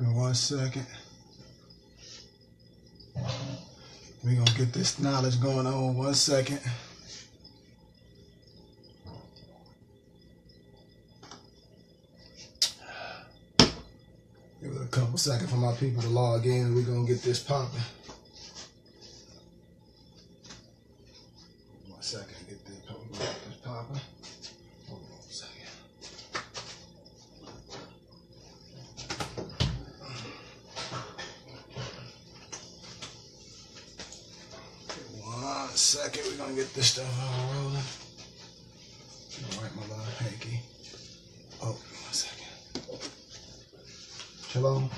Give me 1 second. We're going to get this knowledge going on 1 second. Give it a couple seconds for my people to log in and we're going to get this popping. 1 second, get this popping. Hold on 1 second. Second, we're gonna get this stuff all rolling. All right, my little hanky. Oh, 1 second. Shalom.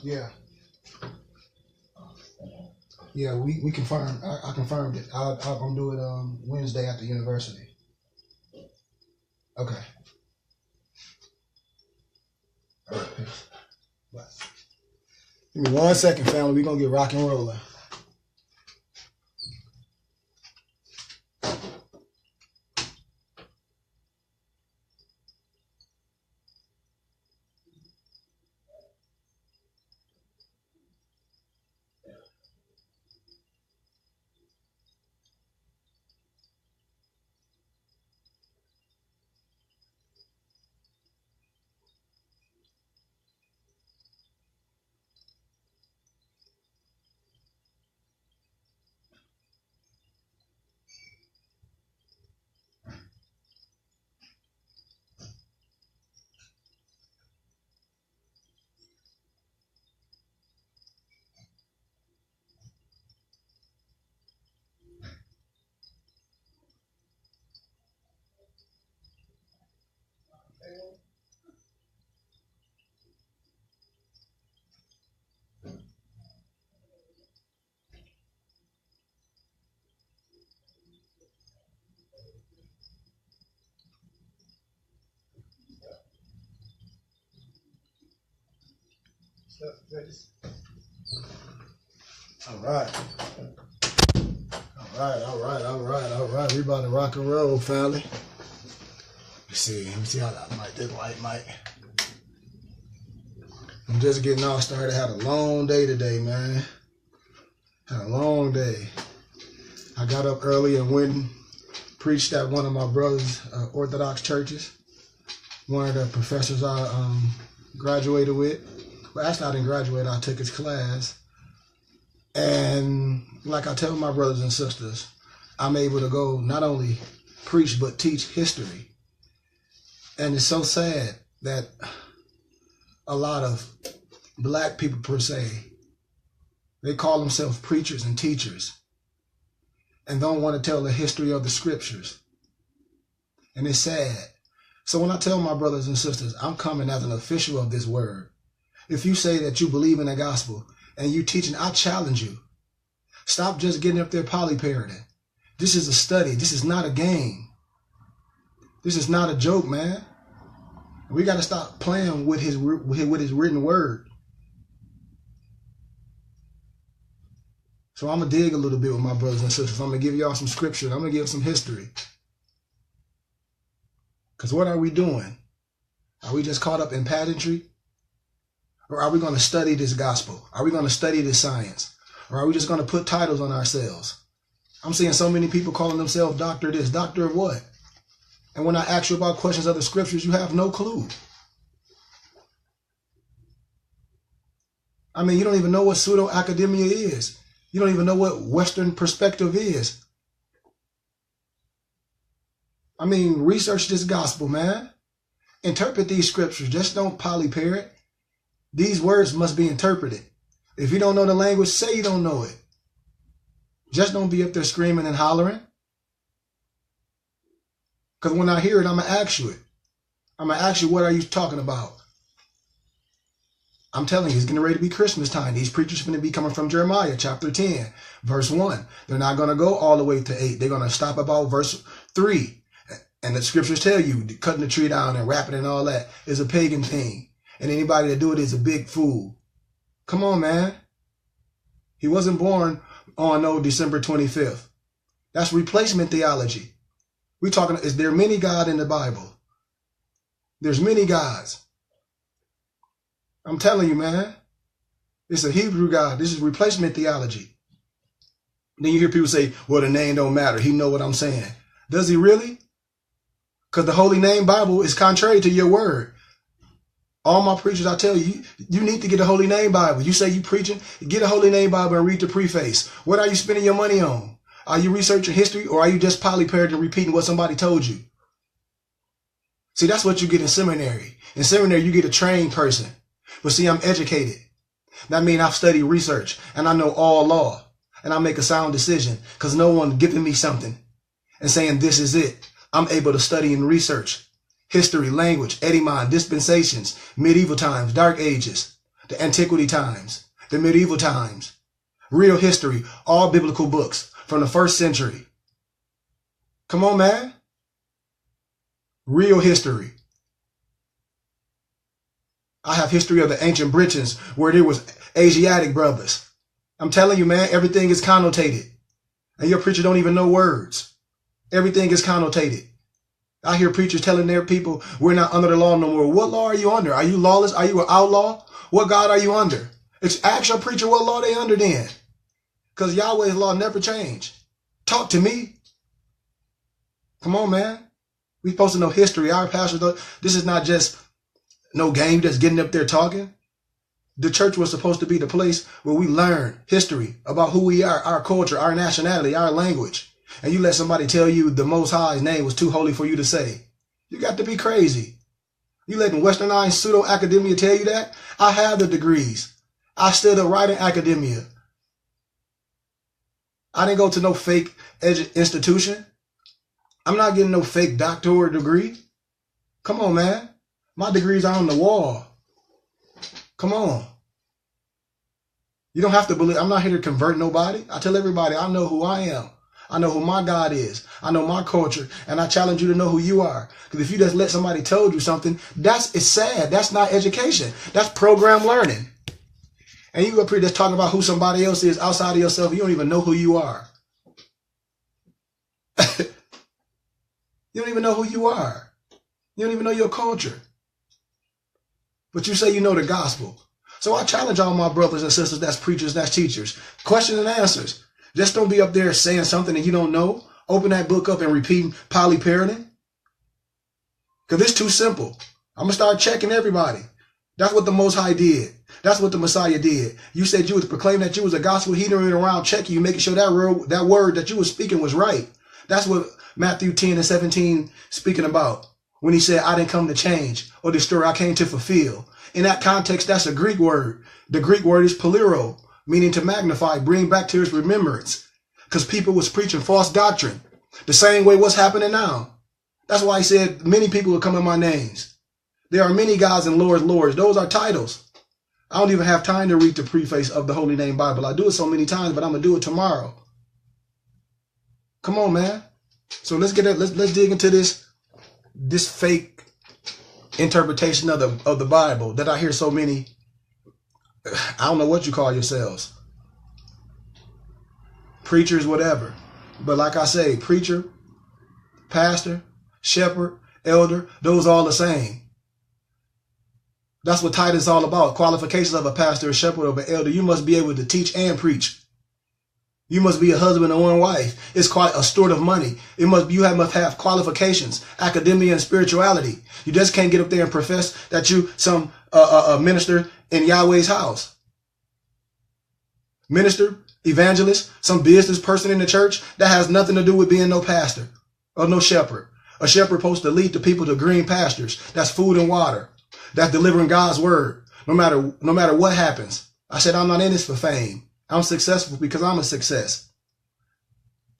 Yeah, we confirmed. I confirmed it. I'm gonna do it Wednesday at the university. Okay. All right, peace. Bye. Give me 1 second, family. We're gonna get rock and rolling. All right. We about to rock and roll, family. Let me see how that mic, this white mic. I'm just getting all started. Had a long day today, man. Had a long day. I got up early and went and preached at one of my brother's Orthodox churches. One of the professors I graduated with. Well, actually, I didn't graduate. I took his class. And like I tell my brothers and sisters, I'm able to go not only preach, but teach history. And it's so sad that a lot of black people, per se, they call themselves preachers and teachers and don't want to tell the history of the scriptures. And it's sad. So when I tell my brothers and sisters, I'm coming as an official of this word. If you say that you believe in the gospel and you teaching, I challenge you. Stop just getting up there polyparroting. This is a study. This is not a game. This is not a joke, man. We got to stop playing with his written word. So I'm going to dig a little bit with my brothers and sisters. I'm going to give y'all some scripture. I'm going to give some history. Because what are we doing? Are we just caught up in pageantry? Or are we going to study this gospel? Are we going to study this science? Or are we just going to put titles on ourselves? I'm seeing so many people calling themselves doctor this, doctor of what? And when I ask you about questions of the scriptures, you have no clue. I mean, you don't even know what pseudo-academia is. You don't even know what Western perspective is. I mean, research this gospel, man. Interpret these scriptures. Just don't polyparrot. These words must be interpreted. If you don't know the language, say you don't know it. Just don't be up there screaming and hollering. Because when I hear it, I'm going to ask you it. I'm going to ask you, what are you talking about? I'm telling you, it's getting ready to be Christmas time. These preachers are going to be coming from Jeremiah chapter 10, verse 1. They're not going to go all the way to 8. They're going to stop about verse 3. And the scriptures tell you cutting the tree down and wrapping and all that is a pagan thing. And anybody that do it is a big fool. Come on, man. He wasn't born on no December 25th. That's replacement theology. We're talking, is there many gods in the Bible? There's many gods. I'm telling you, man. It's a Hebrew God. This is replacement theology. Then you hear people say, well, the name don't matter. He know what I'm saying. Does he really? Because the Holy Name Bible is contrary to your word. All my preachers, I tell you, you need to get a Holy Name Bible. You say you preaching, get a Holy Name Bible and read the preface. What are you spending your money on? Are you researching history, or are you just polyparroting, repeating what somebody told you? See, that's what you get in seminary. In seminary, you get a trained person. But see, I'm educated. That means I've studied research and I know all law, and I make a sound decision because no one giving me something and saying this is it. I'm able to study and research history, language, etymon, dispensations, medieval times, dark ages, the antiquity times, the medieval times, real history, all biblical books from the 1st century. Come on, man. Real history. I have history of the ancient Britons where there was Asiatic brothers. I'm telling you, man, everything is connotated. And your preacher don't even know words. Everything is connotated. I hear preachers telling their people, we're not under the law no more. What law are you under? Are you lawless? Are you an outlaw? What God are you under? Ask your preacher what law they under then. Because Yahweh's law never changed. Talk to me. Come on, man. We supposed to know history. Our pastors, this is not just no game just getting up there talking. The church was supposed to be the place where we learn history about who we are, our culture, our nationality, our language. And you let somebody tell you the Most High's name was too holy for you to say. You got to be crazy. You letting westernized pseudo-academia tell you that? I have the degrees. I studied right in academia. I didn't go to no fake institution. I'm not getting no fake doctorate degree. Come on, man. My degrees are on the wall. Come on. You don't have to believe. I'm not here to convert nobody. I tell everybody I know who I am. I know who my God is. I know my culture. And I challenge you to know who you are. Because if you just let somebody told you something, it's sad. That's not education. That's program learning. And you up here just talking about who somebody else is outside of yourself. You don't even know who you are. You don't even know who you are. You don't even know your culture. But you say you know the gospel. So I challenge all my brothers and sisters, that's preachers, that's teachers. Questions and answers. Just don't be up there saying something that you don't know. Open that book up and repeat polyparenting. Because it's too simple. I'm going to start checking everybody. That's what the Most High did. That's what the Messiah did. You said you was proclaiming that you was a gospel. He didn't around checking you, making sure that word that you was speaking was right. That's what Matthew 10 and 17 speaking about. When he said, I didn't come to change or destroy, I came to fulfill. In that context, that's a Greek word. The Greek word is polero, meaning to magnify, bring back to his remembrance. Because people was preaching false doctrine. The same way what's happening now. That's why he said, many people will come in my names. There are many gods and lords. Those are titles. I don't even have time to read the preface of the Holy Name Bible. I do it so many times, but I'm going to do it tomorrow. Come on, man. So let's dig into this fake interpretation of the Bible that I hear so many. I don't know what you call yourselves. Preachers, whatever. But like I say, preacher, pastor, shepherd, elder, those all the same. That's what Titus is all about. Qualifications of a pastor, a shepherd, of an elder. You must be able to teach and preach. You must be a husband and one wife. It's quite a steward of money. You must have qualifications, academia and spirituality. You just can't get up there and profess that you some minister in Yahweh's house. Minister, evangelist, some business person in the church, that has nothing to do with being no pastor or no shepherd. A shepherd supposed to lead the people to green pastures. That's food and water. That's delivering God's word. No matter what happens. I said, I'm not in this for fame. I'm successful because I'm a success.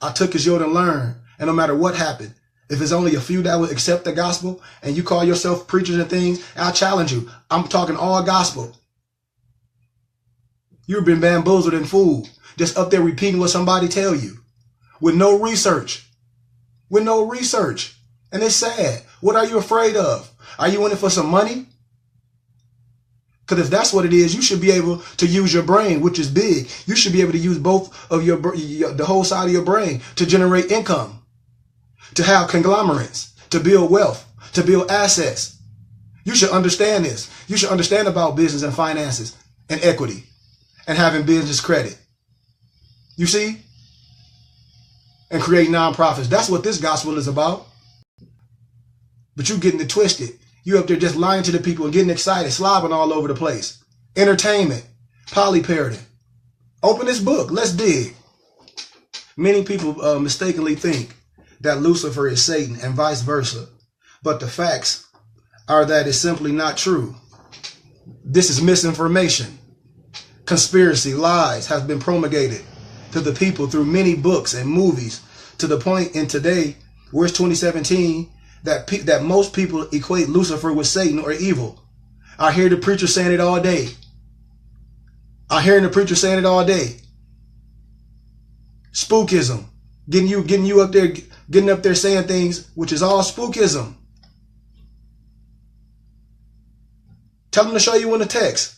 I took his yoke and learned. And no matter what happened, if it's only a few that would accept the gospel and you call yourself preachers and things, I challenge you. I'm talking all gospel. You've been bamboozled and fooled. Just up there repeating what somebody tell you. With no research. With no research. And it's sad. What are you afraid of? Are you in it for some money? Because if that's what it is, you should be able to use your brain, which is big. You should be able to use both of the whole side of your brain to generate income, to have conglomerates, to build wealth, to build assets. You should understand this. You should understand about business and finances and equity and having business credit. You see? And create nonprofits. That's what this gospel is about. But you getting it twisted. You up there just lying to the people and getting excited, slobbing all over the place. Entertainment, polyparroting. Open this book. Let's dig. Many people mistakenly think that Lucifer is Satan and vice versa. But the facts are that it's simply not true. This is misinformation. Conspiracy, lies have been promulgated to the people through many books and movies, to the point in today, where it's 2017, that most people equate Lucifer with Satan or evil. I hear the preacher saying it all day. Spookism. Getting you up there saying things which is all spookism. Tell them to show you in the text.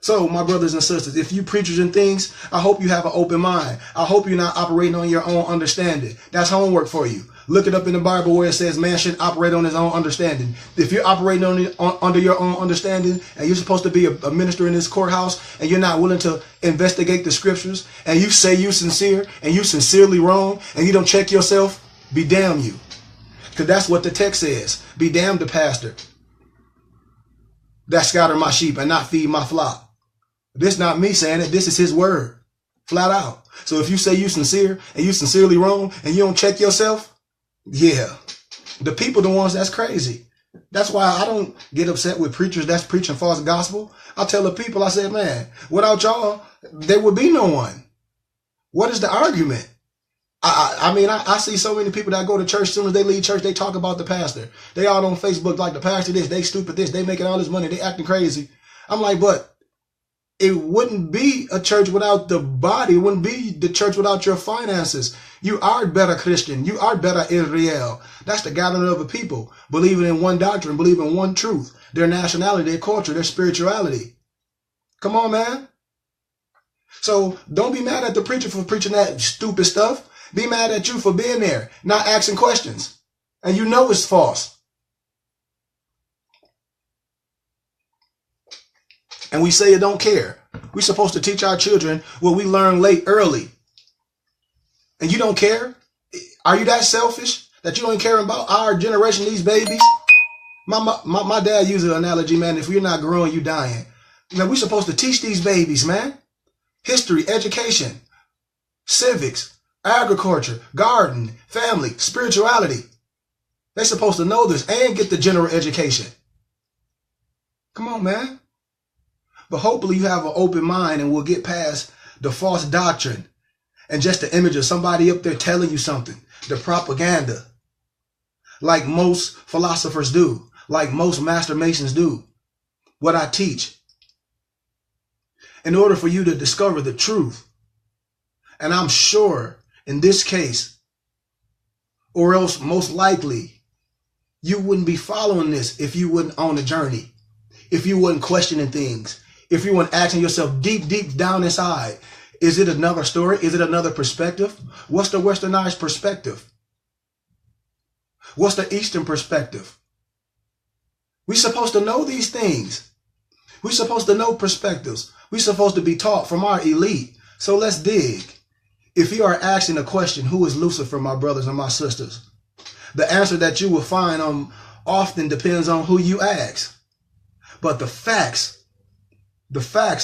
So, my brothers and sisters, if you preachers and things, I hope you have an open mind. I hope you're not operating on your own understanding. That's homework for you. Look it up in the Bible where it says man should operate on his own understanding. If you're operating under your own understanding and you're supposed to be a minister in this courthouse and you're not willing to investigate the scriptures and you say you're sincere and you sincerely wrong and you don't check yourself, be damn you. Because that's what the text says. Be damned the pastor that scatter my sheep and not feed my flock. This not me saying it. This is his word. Flat out. So if you say you sincere and you sincerely wrong and you don't check yourself, yeah, the people the ones that's crazy. That's why I don't get upset with preachers that's preaching false gospel. I tell the people, I said, man, without y'all, there would be no one. What is the argument? I see so many people that go to church, as soon as they leave church, they talk about the pastor. They all on Facebook like the pastor this, they stupid this, they making all this money, they acting crazy. I'm like, but it wouldn't be a church without the body. It wouldn't be the church without your finances. You are better Christian. You are better Israel. That's the gathering of a people, believing in one doctrine, believing in one truth, their nationality, their culture, their spirituality. Come on, man. So don't be mad at the preacher for preaching that stupid stuff. Be mad at you for being there, not asking questions. And you know it's false. And we say it don't care. We're supposed to teach our children what we learn late early. And you don't care? Are you that selfish that you don't care about our generation, these babies? My dad used an analogy, man. If you're not growing, you dying. Man, we're supposed to teach these babies, man. History, education, civics, agriculture, garden, family, spirituality. They're supposed to know this and get the general education. Come on, man. But hopefully you have an open mind and will get past the false doctrine and just the image of somebody up there telling you something, the propaganda, like most philosophers do, like most master masons do, what I teach. In order for you to discover the truth, and I'm sure in this case, or else most likely, you wouldn't be following this if you wouldn't on a journey, if you wouldn't questioning things, if you weren't asking yourself deep down inside, is it another story? Is it another perspective? What's the westernized perspective? What's the Eastern perspective? We're supposed to know these things. We're supposed to know perspectives. We're supposed to be taught from our elite. So let's dig. If you are asking a question, who is Lucifer, my brothers and my sisters? The answer that you will find often depends on who you ask. But the facts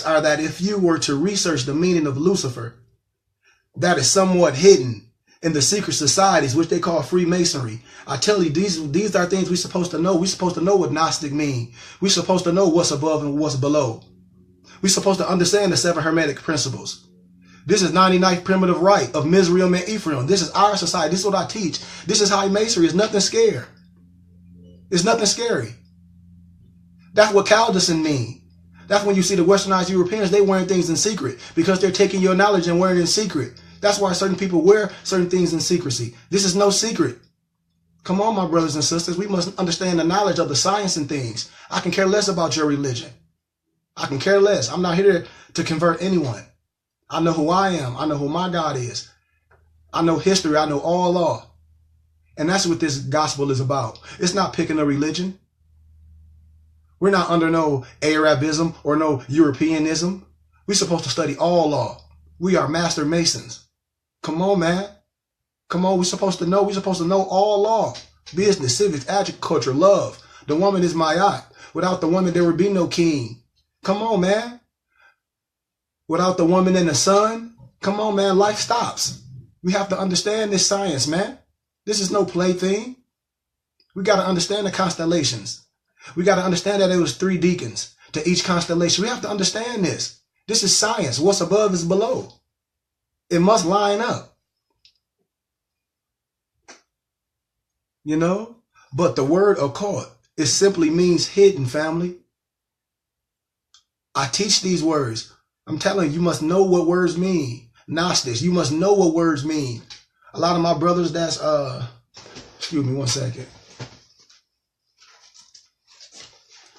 are that if you were to research the meaning of Lucifer, that is somewhat hidden in the secret societies, which they call Freemasonry. I tell you, these are things we're supposed to know. We're supposed to know what Gnostic mean. We're supposed to know what's above and what's below. We're supposed to understand the 7 Hermetic principles. This is 99th primitive right of Mizraim and Ephraim. This is our society. This is what I teach. This is high masonry. It's nothing scary. It's nothing scary. That's what Chaldean mean. That's when you see the westernized Europeans, they wearing things in secret because they're taking your knowledge and wearing it in secret. That's why certain people wear certain things in secrecy. This is no secret. Come on, my brothers and sisters. We must understand the knowledge of the science and things. I can care less about your religion. I can care less. I'm not here to convert anyone. I know who I am. I know who my God is. I know history. I know all law. And that's what this gospel is about. It's not picking a religion. We're not under no Arabism or no Europeanism. We're supposed to study all law. We are master masons. Come on, man. Come on, we're supposed to know. We're supposed to know all law. Business, civics, agriculture, love. The woman is Ma'at. Without the woman, there would be no king. Come on, man. Without the woman and the son, come on, man, life stops. We have to understand this science, man. This is no plaything. We got to understand the constellations. We got to understand that it was 3 deacons to each constellation. We have to understand this. This is science. What's above is below. It must line up. You know? But the word occult, it simply means hidden, family. I teach these words. I'm telling you, you must know what words mean. Gnostics, you must know what words mean. A lot of my brothers that's, excuse me one second.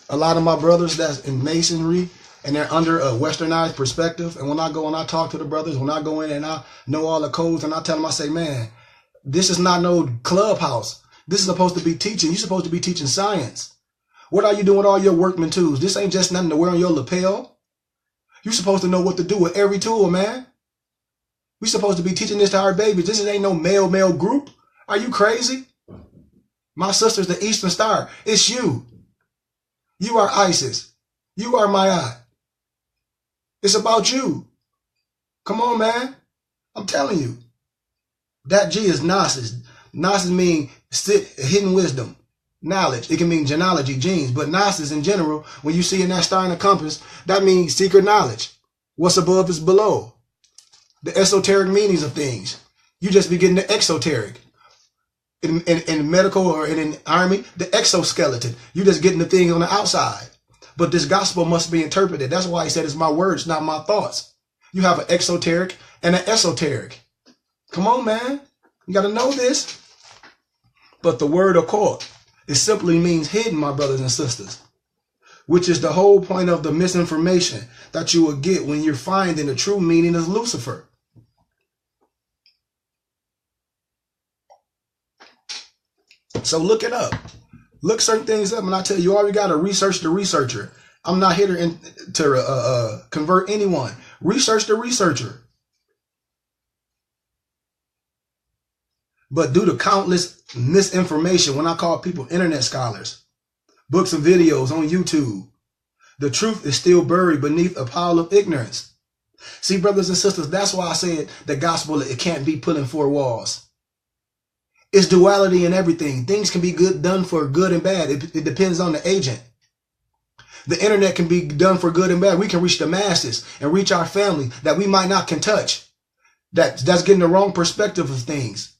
A lot of my brothers that's in masonry and they're under a westernized perspective. And when I go and I talk to the brothers, when I go in and I know all the codes and I tell them, I say, man, this is not no clubhouse. This is supposed to be teaching. You're supposed to be teaching science. What are you doing with all your workman tools? This ain't just nothing to wear on your lapel. You're supposed to know what to do with every tool, man. We're supposed to be teaching this to our babies. This ain't no male group. Are you crazy? My sister's the Eastern Star. It's you. You are Isis. You are Ma'at. It's about you. Come on, man. I'm telling you. That G is Gnosis. Gnosis means hidden wisdom, knowledge. It can mean genealogy, genes. But Gnosis in general, when you see in that star and the compass, that means secret knowledge. What's above is below. The esoteric meanings of things. You just be getting the exoteric. In medical or in the army, the exoskeleton. You just getting the thing on the outside. But this gospel must be interpreted. That's why he said it's my words, not my thoughts. You have an exoteric and an esoteric. Come on, man. You got to know this. But the word occult, it simply means hidden, my brothers and sisters. Which is the whole point of the misinformation that you will get when you're finding the true meaning of Lucifer. So look it up. Look certain things up, and I tell you, you already got to research the researcher. I'm not here to convert anyone. Research the researcher. But due to countless misinformation, when I call people internet scholars, books and videos on YouTube, the truth is still buried beneath a pile of ignorance. See, brothers and sisters, that's why I said the gospel, it can't be put in 4 walls. It's duality in everything. Things can be done for good and bad. It depends on the agent. The internet can be done for good and bad. We can reach the masses and reach our family that we might not can touch. That's getting the wrong perspective of things.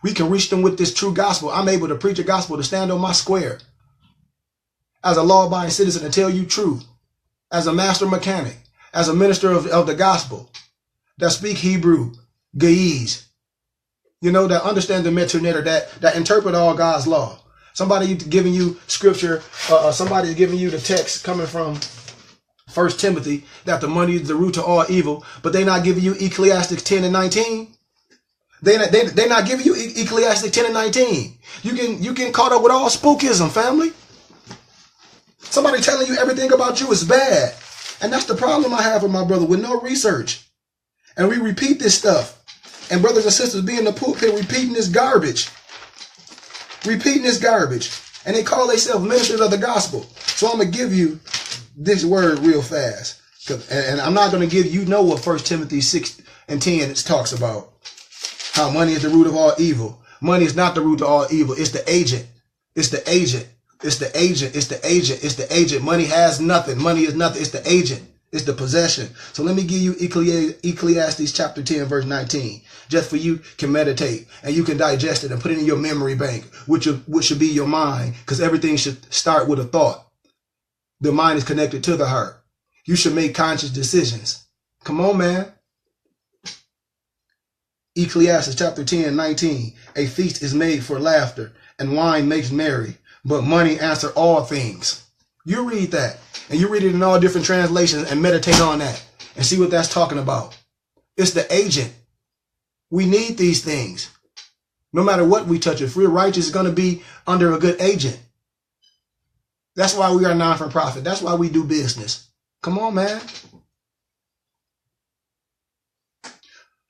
We can reach them with this true gospel. I'm able to preach a gospel, to stand on my square as a law-abiding citizen and tell you truth, as a master mechanic, as a minister of the gospel that speak Hebrew, Ge'ez, you know, that understand the Metunet, that interpret all God's law. Somebody giving you scripture, somebody giving you the text coming from 1 Timothy, that the money is the root to all evil, but they not giving you Ecclesiastes 10 and 19. They not giving you Ecclesiastes 10 and 19. You get caught up with all spookism, family. Somebody telling you everything about you is bad. And that's the problem I have with my brother, with no research. And we repeat this stuff. And brothers and sisters be in the pulpit repeating this garbage. Repeating this garbage. And they call themselves ministers of the gospel. So I'm going to give you this word real fast. And I'm not going to give you know what 1 Timothy 6 and 10 talks about. How money is the root of all evil. Money is not the root of all evil. It's the agent. It's the agent. It's the agent. It's the agent. It's the agent. Money has nothing. Money is nothing. It's the agent. It's the possession. So let me give you Ecclesiastes chapter 10, verse 19. Just for you can meditate and you can digest it and put it in your memory bank, which should be your mind, because everything should start with a thought. The mind is connected to the heart. You should make conscious decisions. Come on, man. Ecclesiastes chapter 10, 19. A feast is made for laughter and wine makes merry, but money answers all things. You read that and you read it in all different translations and meditate on that and see what that's talking about. It's the agent. We need these things. No matter what we touch, if we're righteous, it's going to be under a good agent. That's why we are non-for-profit. That's why we do business. Come on, man.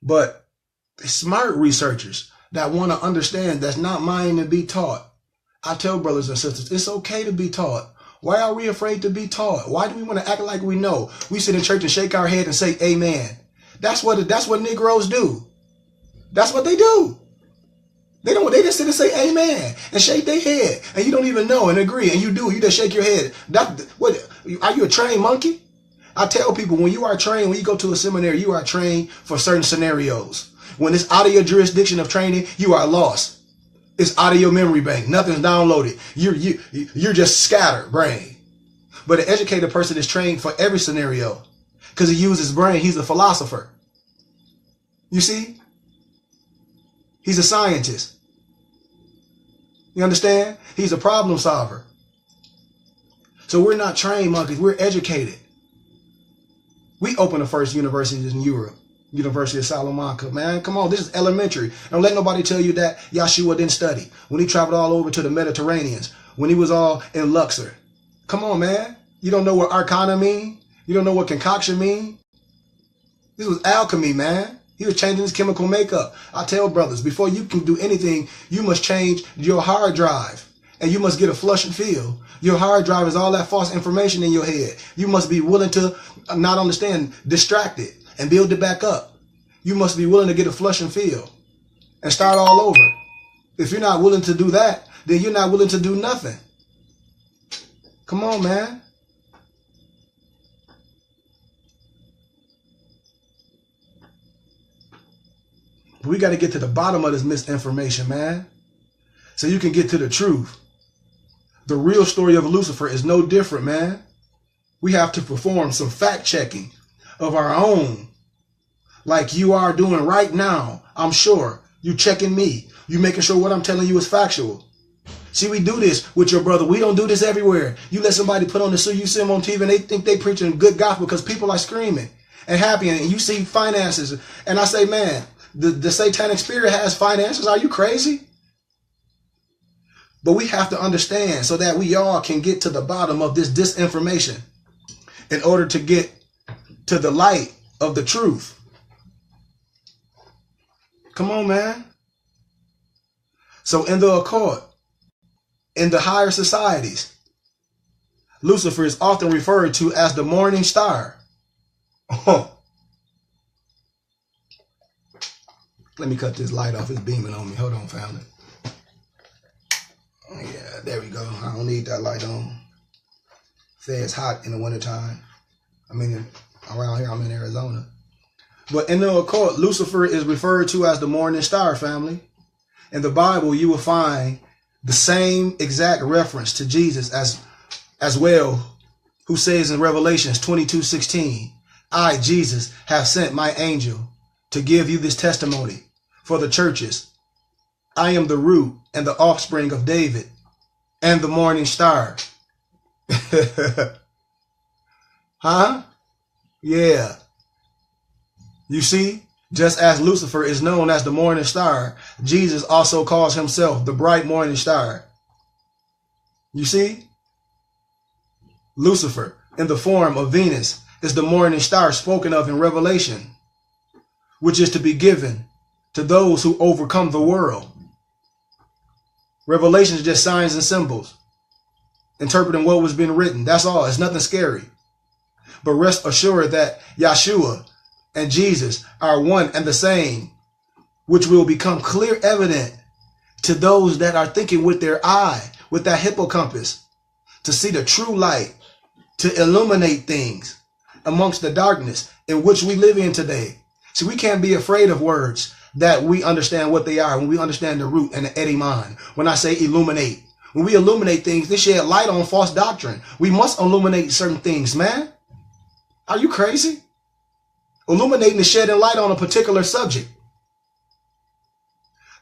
But smart researchers that want to understand that's not mine to be taught. I tell brothers and sisters, it's okay to be taught. Why are we afraid to be taught? Why do we want to act like we know? We sit in church and shake our head and say amen. That's what Negroes do. That's what they do. They just sit and say amen and shake their head, and you don't even know and agree, and you just shake your head. What are you, a trained monkey? I tell people, when you are trained, when you go to a seminary, you are trained for certain scenarios. When it's out of your jurisdiction of training, you are lost. It's out of your memory bank. Nothing's downloaded. You're just scattered brain. But an educated person is trained for every scenario because he uses brain. He's a philosopher. You see? He's a scientist. You understand? He's a problem solver. So we're not trained monkeys. We're educated. We opened the first universities in Europe. University of Salamanca, man. Come on, this is elementary. Don't let nobody tell you that Yeshua didn't study. When he traveled all over to the Mediterraneans, when he was all in Luxor. Come on, man. You don't know what arcana mean? You don't know what concoction mean? This was alchemy, man. He was changing his chemical makeup. I tell brothers, before you can do anything, you must change your hard drive. And you must get a flush and fill. Your hard drive is all that false information in your head. You must be willing to not understand, distract it, and build it back up. You must be willing to get a flush and fill and start all over. If you're not willing to do that, then you're not willing to do nothing. Come on, man. We got to get to the bottom of this misinformation, man, so you can get to the truth. The real story of Lucifer is no different, man. We have to perform some fact checking of our own, like you are doing right now. I'm sure you checking me. You making sure what I'm telling you is factual. See, we do this with your brother. We don't do this everywhere. You let somebody put on the suit, you see them on TV, and they think they preaching good gospel because people are screaming and happy, and you see finances. And I say, man, the satanic spirit has finances. Are you crazy? But we have to understand so that we all can get to the bottom of this disinformation in order to get to the light of the truth. Come on, man. So in the occult, in the higher societies, Lucifer is often referred to as the morning star. Oh. Let me cut this light off. It's beaming on me. Hold on, family. Yeah, there we go. I don't need that light on. Say it's hot in the wintertime. I mean, around here, I'm in Arizona. But in the occult, Lucifer is referred to as the morning star, family. In the Bible, you will find the same exact reference to Jesus as well, who says in Revelations 22:16, I, Jesus, have sent my angel to give you this testimony for the churches. I am the root and the offspring of David and the morning star. Huh? Yeah. You see, just as Lucifer is known as the morning star, Jesus also calls himself the bright morning star. You see? Lucifer, in the form of Venus, is the morning star spoken of in Revelation, which is to be given to those who overcome the world. Revelation is just signs and symbols, interpreting what was being written. That's all. It's nothing scary. But rest assured that Yeshua and Jesus are one and the same, which will become clear evident to those that are thinking with their eye, with that hippocampus, to see the true light, to illuminate things amongst the darkness in which we live in today. See, we can't be afraid of words that we understand what they are when we understand the root and the ediman. When I say illuminate, when we illuminate things, they shed light on false doctrine. We must illuminate certain things, man. Are you crazy? Illuminating is shedding light on a particular subject.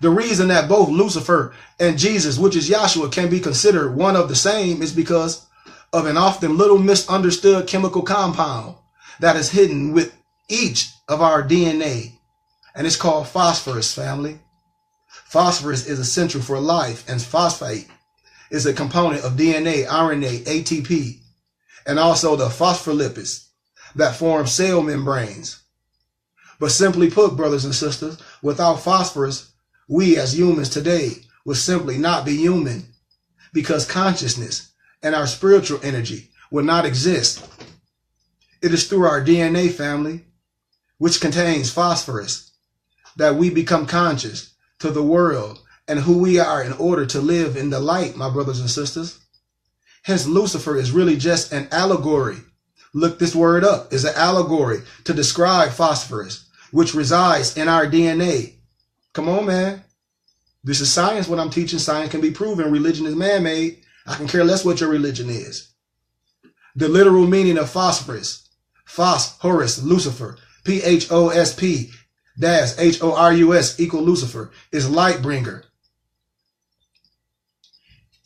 The reason that both Lucifer and Jesus, which is Yahshua, can be considered one of the same is because of an often little misunderstood chemical compound that is hidden with each of our DNA. And it's called phosphorus, family. Phosphorus is essential for life, and phosphate is a component of DNA, RNA, ATP, and also the phospholipids that form cell membranes. But simply put, brothers and sisters, without phosphorus, we as humans today would simply not be human, because consciousness and our spiritual energy would not exist. It is through our DNA family, which contains phosphorus, that we become conscious to the world and who we are in order to live in the light, my brothers and sisters. Hence, Lucifer is really just an allegory. Look this word up. It's an allegory to describe phosphorus, which resides in our DNA. Come on, man. This is science. What I'm teaching, science can be proven. Religion is man-made. I can care less what your religion is. The literal meaning of phosphorus, phosphorus, Lucifer, P-H-O-S-P-H-O-R-U-S equal Lucifer, is light bringer.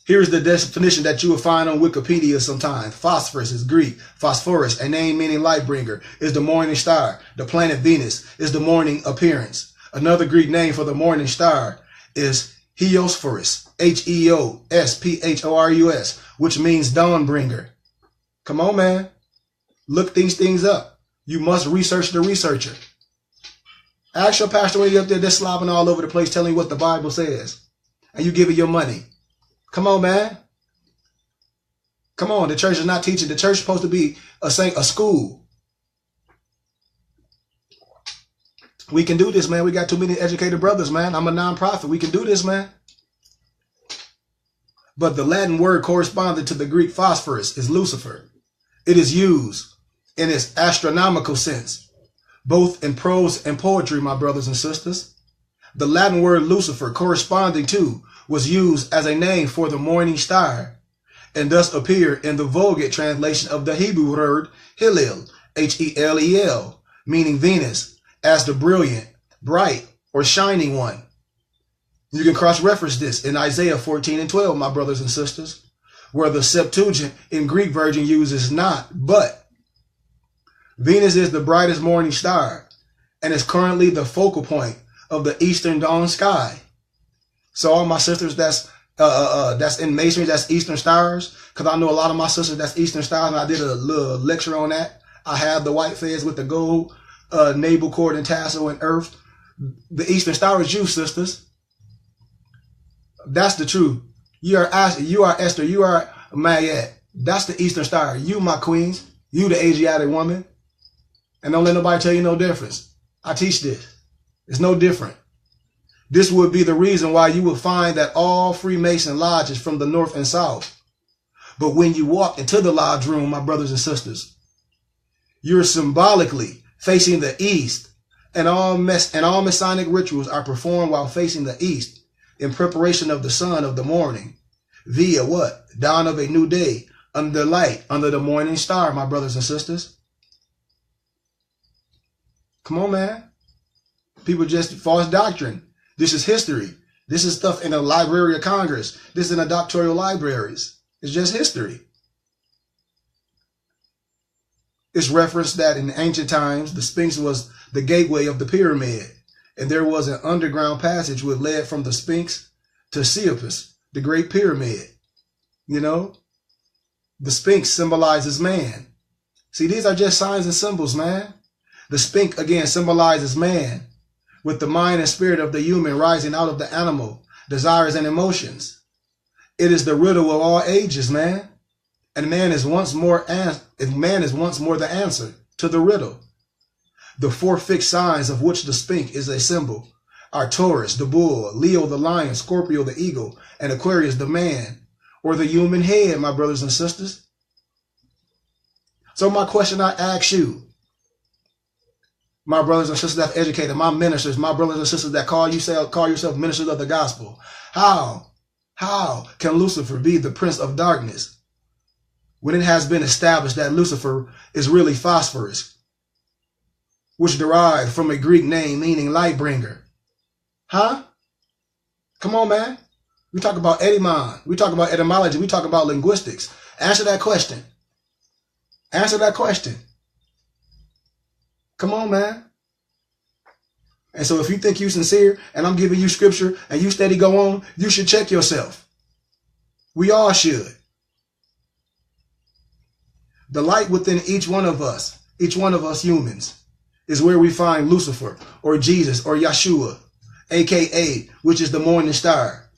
Here's the definition that you will find on Wikipedia sometimes. Phosphorus is Greek. Phosphorus, a name meaning light bringer, is the morning star. The planet Venus is the morning appearance. Another Greek name for the morning star is Heophorus, H-E-O-S-P-H-O-R-U-S, which means dawn bringer. Come on, man. Look these things up. You must research the researcher. Ask your pastor when you're up there just slobbing all over the place telling you what the Bible says, and you give it your money. Come on, man. Come on. The church is not teaching. The church is supposed to be a school. We can do this, man. We got too many educated brothers, man. I'm a nonprofit. We can do this, man. But the Latin word corresponding to the Greek phosphorus is Lucifer. It is used in its astronomical sense, both in prose and poetry, my brothers and sisters. The Latin word Lucifer corresponding to was used as a name for the morning star, and thus appeared in the Vulgate translation of the Hebrew word Hillel, H-E-L-E-L, meaning Venus, as the brilliant, bright, or shining one. You can cross-reference this in Isaiah 14 and 12, my brothers and sisters, where the Septuagint in Greek version uses not, but. Venus is the brightest morning star and is currently the focal point of the eastern dawn sky. So all my sisters that's in masonry, that's Eastern Stars, because I know a lot of my sisters that's Eastern Stars, and I did a little lecture on that. I have the white fez with the gold navel cord and tassel and earth. The Eastern Star is you, sisters. That's the truth. You are Esther, you are Mayette. That's the Eastern Star. You, my queens. You, the Asiatic woman. And don't let nobody tell you no difference. I teach this. It's no different. This would be the reason why you would find that all Freemason lodges from the north and south. But when you walk into the lodge room, my brothers and sisters, you're symbolically facing the east, and all Masonic rituals are performed while facing the east in preparation of the sun of the morning via what? Dawn of a new day under light, under the morning star, my brothers and sisters. Come on, man. People just false doctrine. This is history. This is stuff in the Library of Congress. This is in the doctoral libraries. It's just history. It's referenced that in ancient times, the Sphinx was the gateway of the pyramid. And there was an underground passage which led from the Sphinx to Cheops, the Great Pyramid. You know, the Sphinx symbolizes man. See, these are just signs and symbols, man. The Sphinx, again, symbolizes man, with the mind and spirit of the human rising out of the animal, desires and emotions. It is the riddle of all ages, man. And man is once more the answer to the riddle. The four fixed signs of which the Sphinx is a symbol are Taurus, the bull, Leo, the lion, Scorpio, the eagle, and Aquarius, the man, or the human head, my brothers and sisters. So my question I ask you, my brothers and sisters that are educated, my ministers, my brothers and sisters that call yourself ministers of the gospel, how can Lucifer be the prince of darkness when it has been established that Lucifer is really phosphorus, which derived from a Greek name meaning light bringer? Huh? Come on, man. We talk about etymon. We talk about etymology. We talk about linguistics. Answer that question. Answer that question. Come on, man. And so if you think you're sincere and I'm giving you scripture and you steady go on, you should check yourself. We all should. The light within each one of us humans, is where we find Lucifer or Jesus or Yeshua, aka, which is the morning star.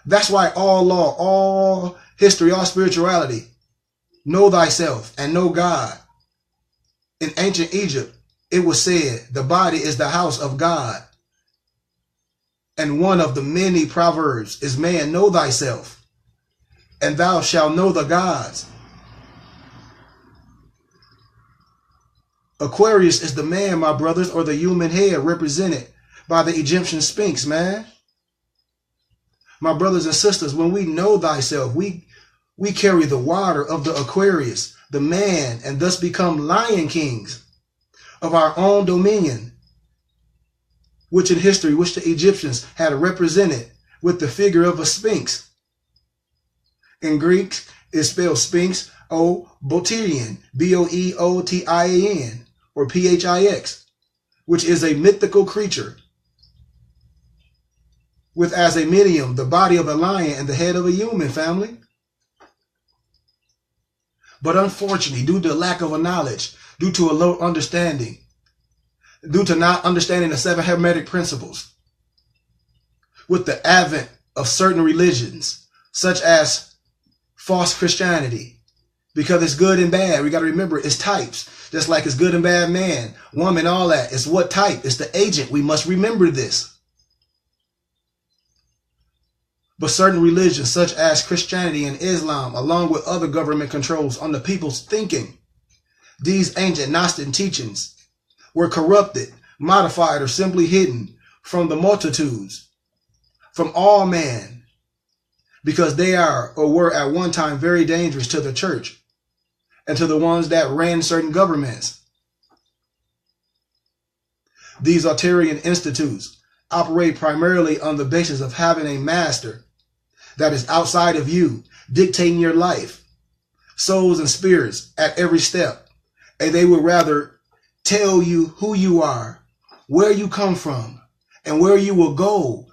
That's why all law, all history, all spirituality, know thyself and know God. In ancient Egypt, it was said, the body is the house of God. And one of the many proverbs is, man, know thyself, and thou shalt know the gods. Aquarius is the man, my brothers, or the human head represented by the Egyptian Sphinx, man. My brothers and sisters, when we know thyself, we carry the water of the Aquarius, the man, and thus become lion kings of our own dominion, which in history, which the Egyptians had represented with the figure of a sphinx. In Greek, it's spelled sphinx, boeotian, B-O-E-O-T-I-A-N, or P-H-I-X, which is a mythical creature with as a medium the body of a lion and the head of a human, family. But unfortunately, due to lack of a knowledge, due to a low understanding, due to not understanding the 7 Hermetic principles, with the advent of certain religions, such as false Christianity, because it's good and bad. We got to remember it's types, just like it's good and bad, man, woman, all that. It's what type? It's the agent. We must remember this. But certain religions, such as Christianity and Islam, along with other government controls on the people's thinking, these ancient Gnostic teachings were corrupted, modified, or simply hidden from the multitudes, from all man, because they are or were at one time very dangerous to the church and to the ones that ran certain governments. These Altarian institutes operate primarily on the basis of having a master that is outside of you, dictating your life, souls and spirits at every step. And they would rather tell you who you are, where you come from, and where you will go,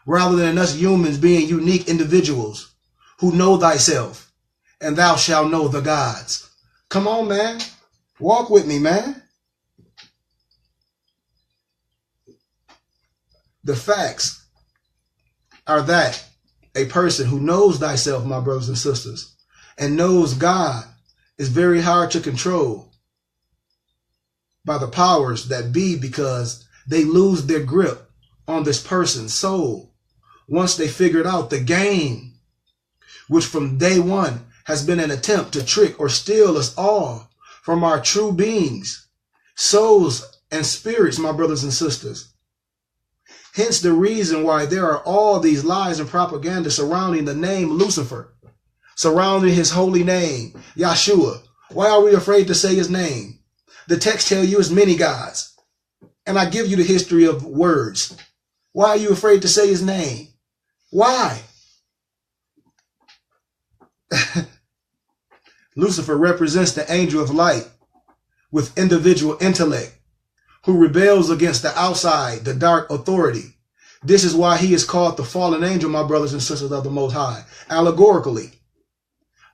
rather than us humans being unique individuals who know thyself, and thou shalt know the gods. Come on, man. Walk with me, man. The facts are that a person who knows thyself, my brothers and sisters, and knows God is very hard to control by the powers that be, because they lose their grip on this person's soul once they figured out the game, which from day one has been an attempt to trick or steal us all from our true beings, souls and spirits, my brothers and sisters. Hence the reason why there are all these lies and propaganda surrounding the name Lucifer, surrounding his holy name, Yeshua. Why are we afraid to say his name? The text tells you it's many gods. And I give you the history of words. Why are you afraid to say his name? Why? Lucifer represents the angel of light with individual intellect, who rebels against the outside, the dark authority. This is why he is called the fallen angel, my brothers and sisters of the Most High. Allegorically,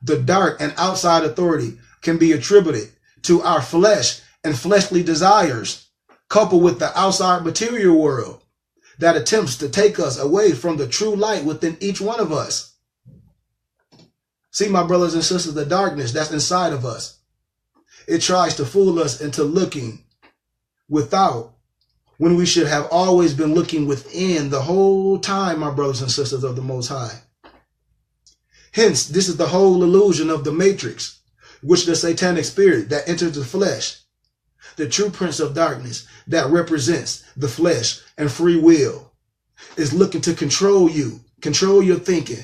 the dark and outside authority can be attributed to our flesh and fleshly desires, coupled with the outside material world that attempts to take us away from the true light within each one of us. See, my brothers and sisters, the darkness that's inside of us, it tries to fool us into looking without, when we should have always been looking within the whole time, my brothers and sisters of the Most High. Hence, this is the whole illusion of the matrix, which the satanic spirit that enters the flesh, the true prince of darkness that represents the flesh and free will, is looking to control you, control your thinking,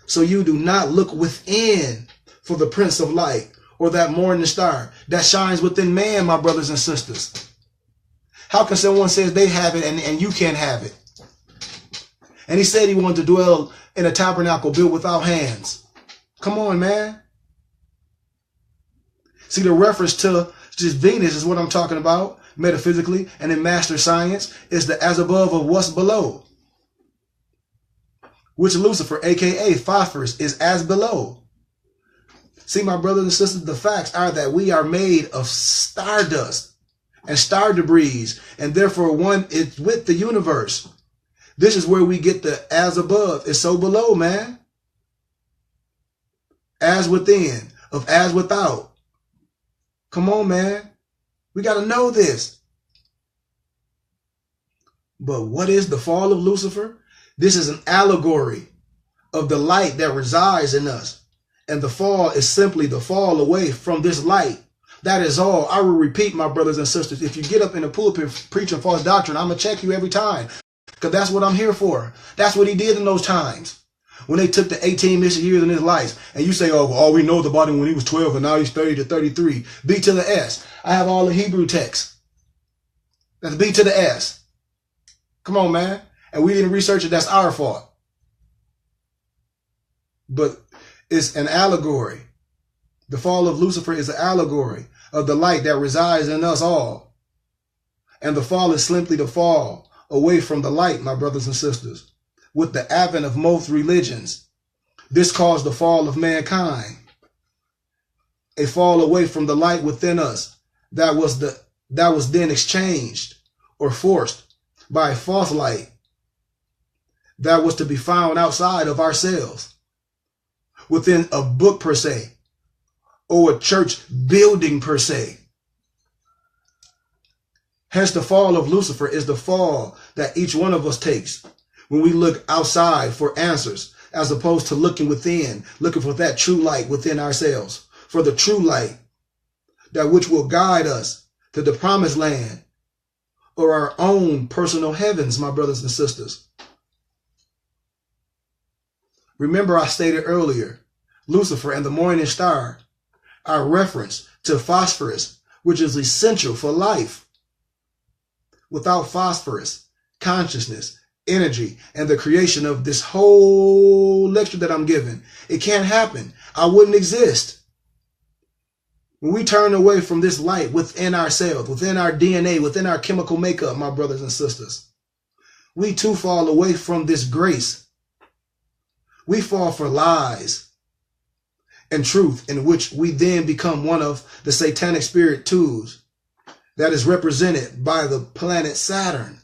so you do not look within for the prince of light, or that morning star that shines within man, my brothers and sisters. How can someone say they have it and you can't have it? And he said he wanted to dwell in a tabernacle built without hands. Come on, man. See, the reference to just Venus is what I'm talking about, metaphysically, and in master science is the as above of what's below. which Lucifer, aka phosphorus, is as below. See, my brothers and sisters, the facts are that we are made of stardust and star debris, and therefore one is with the universe. This is where we get the as above is so below, man. As within, of as without. Come on, man. We got to know this. But what is the fall of Lucifer? This is an allegory of the light that resides in us. And the fall is simply the fall away from this light. That is all. I will repeat, my brothers and sisters, if you get up in the pulpit preaching false doctrine, I'm going to check you every time. Because that's what I'm here for. That's what he did in those times. When they took the 18 missing years in his life, and you say, oh, well, all we know about him when he was 12 and now he's 30 to 33. B to the S. I have all the Hebrew texts. That's B to the S. Come on, man. And we didn't research it. That's our fault. But it's an allegory. The fall of Lucifer is an allegory of the light that resides in us all. And the fall is simply the fall away from the light, my brothers and sisters. With the advent of most religions, this caused the fall of mankind. A fall away from the light within us that was then exchanged or forced by a false light that was to be found outside of ourselves, within a book per se, or a church building per se. Hence, the fall of Lucifer is the fall that each one of us takes when we look outside for answers, as opposed to looking within, looking for that true light within ourselves, for the true light, that which will guide us to the promised land or our own personal heavens, my brothers and sisters. Remember, I stated earlier, Lucifer and the morning star are reference to phosphorus, which is essential for life. Without phosphorus, consciousness, energy, and the creation of this whole lecture that I'm giving, it can't happen. I wouldn't exist. When we turn away from this light within ourselves, within our DNA, within our chemical makeup, my brothers and sisters, we too fall away from this grace. We fall for lies and truth, in which we then become one of the satanic spirit tools that is represented by the planet Saturn.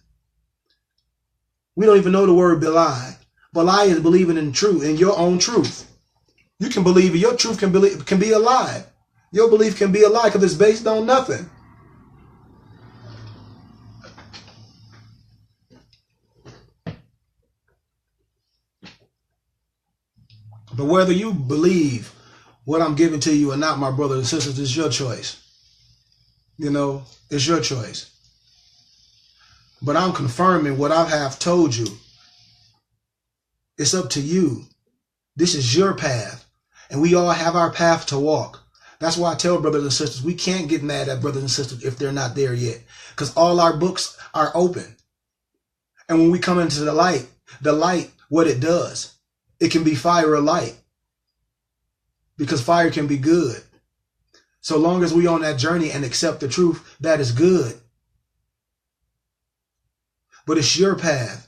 We don't even know the word belie. Belie is believing in truth, in your own truth. You can believe it. Your truth can be a lie. Your belief can be a lie because it's based on nothing. But whether you believe what I'm giving to you or not, my brothers and sisters, is your choice. You know, it's your choice. But I'm confirming what I have told you. It's up to you. This is your path. And we all have our path to walk. That's why I tell brothers and sisters, we can't get mad at brothers and sisters if they're not there yet. Because all our books are open. And when we come into the light, what it does, it can be fire or light. Because fire can be good. So long as we on that journey and accept the truth, that is good. But it's your path.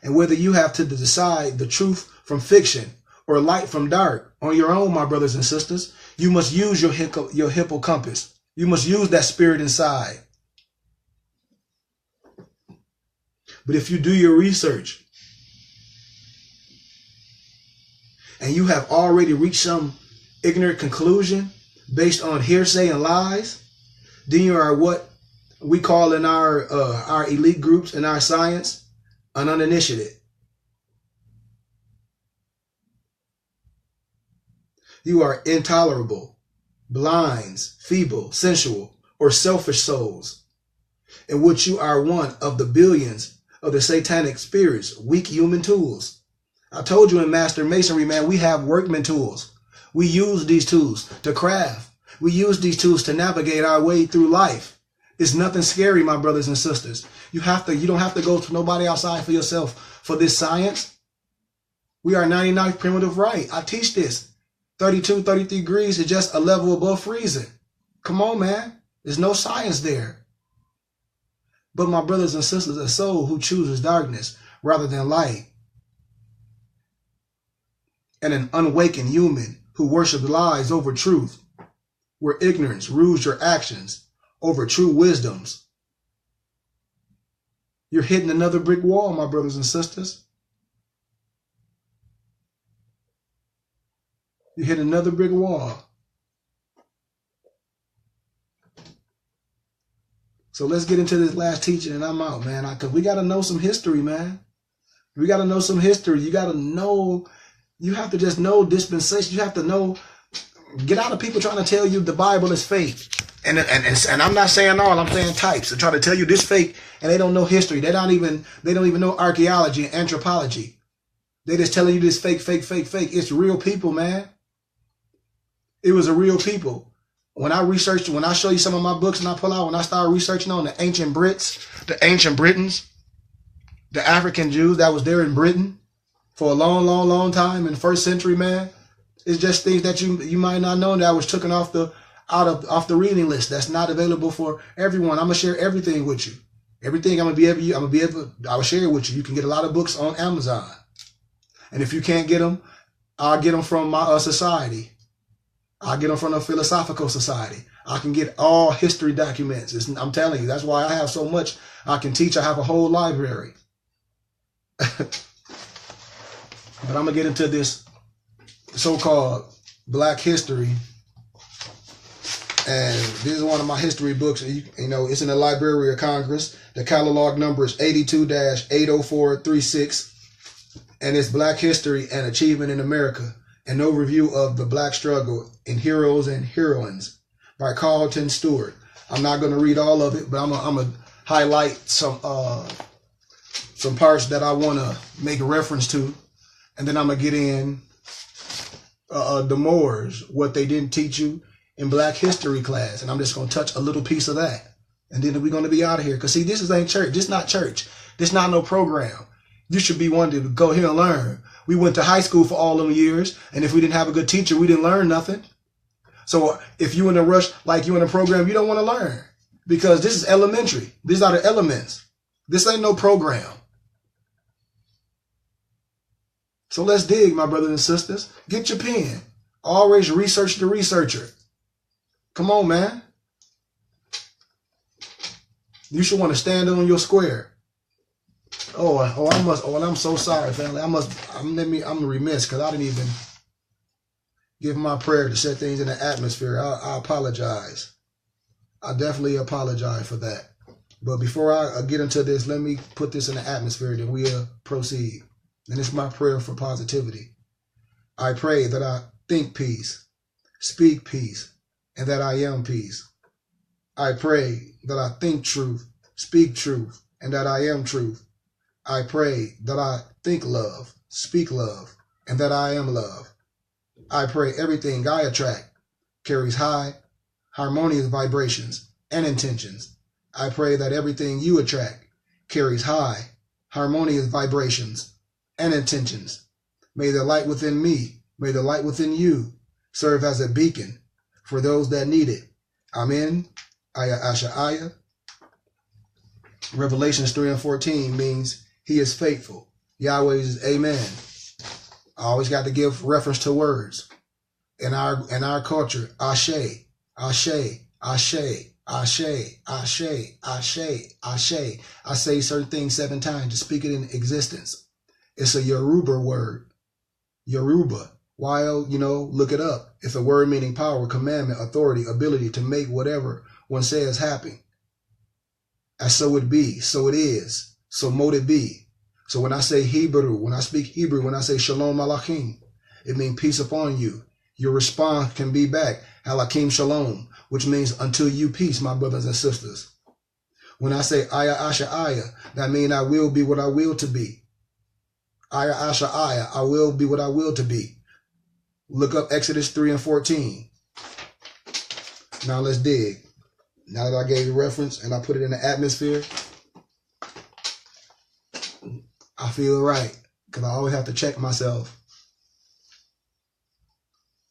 And whether you have to decide the truth from fiction or light from dark on your own, my brothers and sisters, you must use your hippocampus. You must use that spirit inside. But if you do your research and you have already reached some ignorant conclusion based on hearsay and lies, then you are what we call in our elite groups in our science, an uninitiated. You are intolerable, blinds, feeble, sensual, or selfish souls, in which you are one of the billions of the satanic spirits, weak human tools. I told you in Master Masonry, man, we have workman tools. We use these tools to craft. We use these tools to navigate our way through life. It's nothing scary, my brothers and sisters. You don't have to go to nobody outside for yourself for this science. We are 99th primitive right. I teach this. 32, 33 degrees is just a level above freezing. Come on, man. There's no science there. But my brothers and sisters, a soul who chooses darkness rather than light and an unawakened human who worship lies over truth, where ignorance rules your actions over true wisdoms. You're hitting another brick wall, my brothers and sisters. You hit another brick wall. So let's get into this last teaching and I'm out, man. Because we got to know some history, man. We got to know some history. You got to know, you have to just know dispensation. You have to know, get out of people trying to tell you the Bible is fake. And I'm not saying all, I'm saying types. They're trying to tell you this fake and they don't know history. They don't even know archaeology and anthropology. They just telling you this fake. It's real people, man. It was a real people. When I show you some of my books and I pull out, when I start researching on the ancient Brits, the ancient Britons, the African Jews that was there in Britain for a long time in the first century, man, it's just things that you might not know that was taken off the reading list. That's not available for everyone. I'm gonna share everything with you. Everything I will share it with you. You can get a lot of books on Amazon, and if you can't get them, I'll get them from my society. I'll get them from the Philosophical Society. I can get all history documents. I'm telling you, that's why I have so much I can teach. I have a whole library. But I'm going to get into this so-called Black history. And this is one of my history books. You know, it's in the Library of Congress. The catalog number is 82-80436. And it's Black History and Achievement in America. An overview of the Black struggle in Heroes and Heroines by Carlton Stewart. I'm not going to read all of it, but I'm going to highlight some parts that I want to make a reference to. And then I'm going to get in the Moors, what they didn't teach you in Black history class. And I'm just going to touch a little piece of that. And then we're going to be out of here. Because see, this ain't church. This not church. This not no program. You should be one to go here and learn. We went to high school for all them years, and if we didn't have a good teacher, we didn't learn nothing. So if you in a rush, like you in a program, you don't want to learn because this is elementary. These are the elements. This ain't no program. So let's dig, my brothers and sisters. Get your pen. Always research the researcher. Come on, man. You should want to stand on your square. I'm so sorry, family. I'm remiss because I didn't even give my prayer to set things in the atmosphere. I apologize. I definitely apologize for that. But before I get into this, let me put this in the atmosphere, then we'll proceed. And it's my prayer for positivity. I pray that I think peace, speak peace, and that I am peace. I pray that I think truth, speak truth, and that I am truth. I pray that I think love, speak love, and that I am love. I pray everything I attract carries high, harmonious vibrations and intentions. I pray that everything you attract carries high, harmonious vibrations and intentions. May the light within me, may the light within you serve as a beacon for those that need it. Amen. Aya Asha Aya. Revelations 3:14 means He is faithful. Yahweh is amen. I always got to give reference to words. In our culture, Ashe, Ashe, Ashe, Ashe, Ashe, Ashe, Ashe. I say certain things 7 times to speak it in existence. It's a Yoruba word. Yoruba. Why, look it up. It's a word meaning power, commandment, authority, ability to make whatever one says happen. As so it be, so it is, so mote it be. So when I say Hebrew, when I speak Hebrew, when I say Shalom Alachim, it means peace upon you. Your response can be back, Alakim Shalom, which means until you peace, my brothers and sisters. When I say Aya Asha Aya, that means I will be what I will to be. Aya Asha Aya, I will be what I will to be. Look up Exodus 3:14. Now let's dig. Now that I gave you reference and I put it in the atmosphere, I feel right because I always have to check myself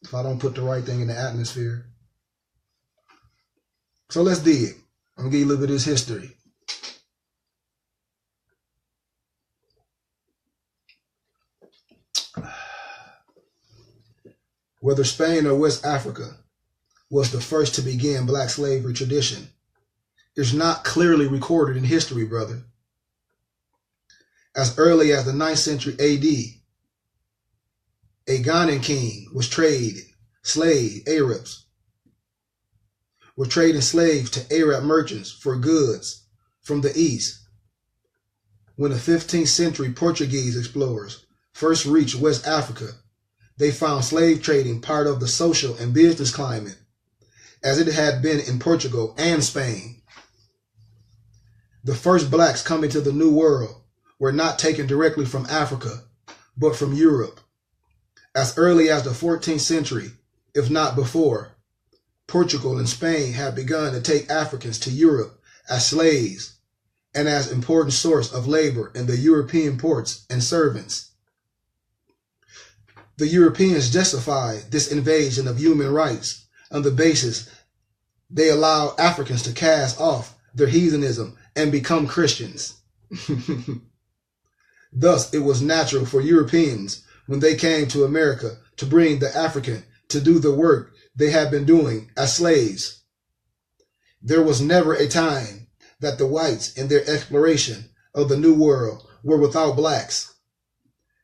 if I don't put the right thing in the atmosphere. So let's dig. I'm going to give you a little bit of this history. whether Spain or West Africa, was the first to begin black slavery tradition is not clearly recorded in history, brother. As early as the 9th century AD, a Ghanaian king was trading Arabs were trading slaves to Arab merchants for goods from the east. When the 15th century Portuguese explorers first reached West Africa, they found slave trading part of the social and business climate as it had been in Portugal and Spain. The first blacks coming to the New World were not taken directly from Africa, but from Europe. As early as the 14th century, if not before, Portugal and Spain had begun to take Africans to Europe as slaves and as important source of labor in the European ports and servants. The Europeans justified this invasion of human rights on the basis they allowed Africans to cast off their heathenism and become Christians. Thus, it was natural for Europeans, when they came to America, to bring the African to do the work they had been doing as slaves. There was never a time that the whites in their exploration of the New World were without blacks.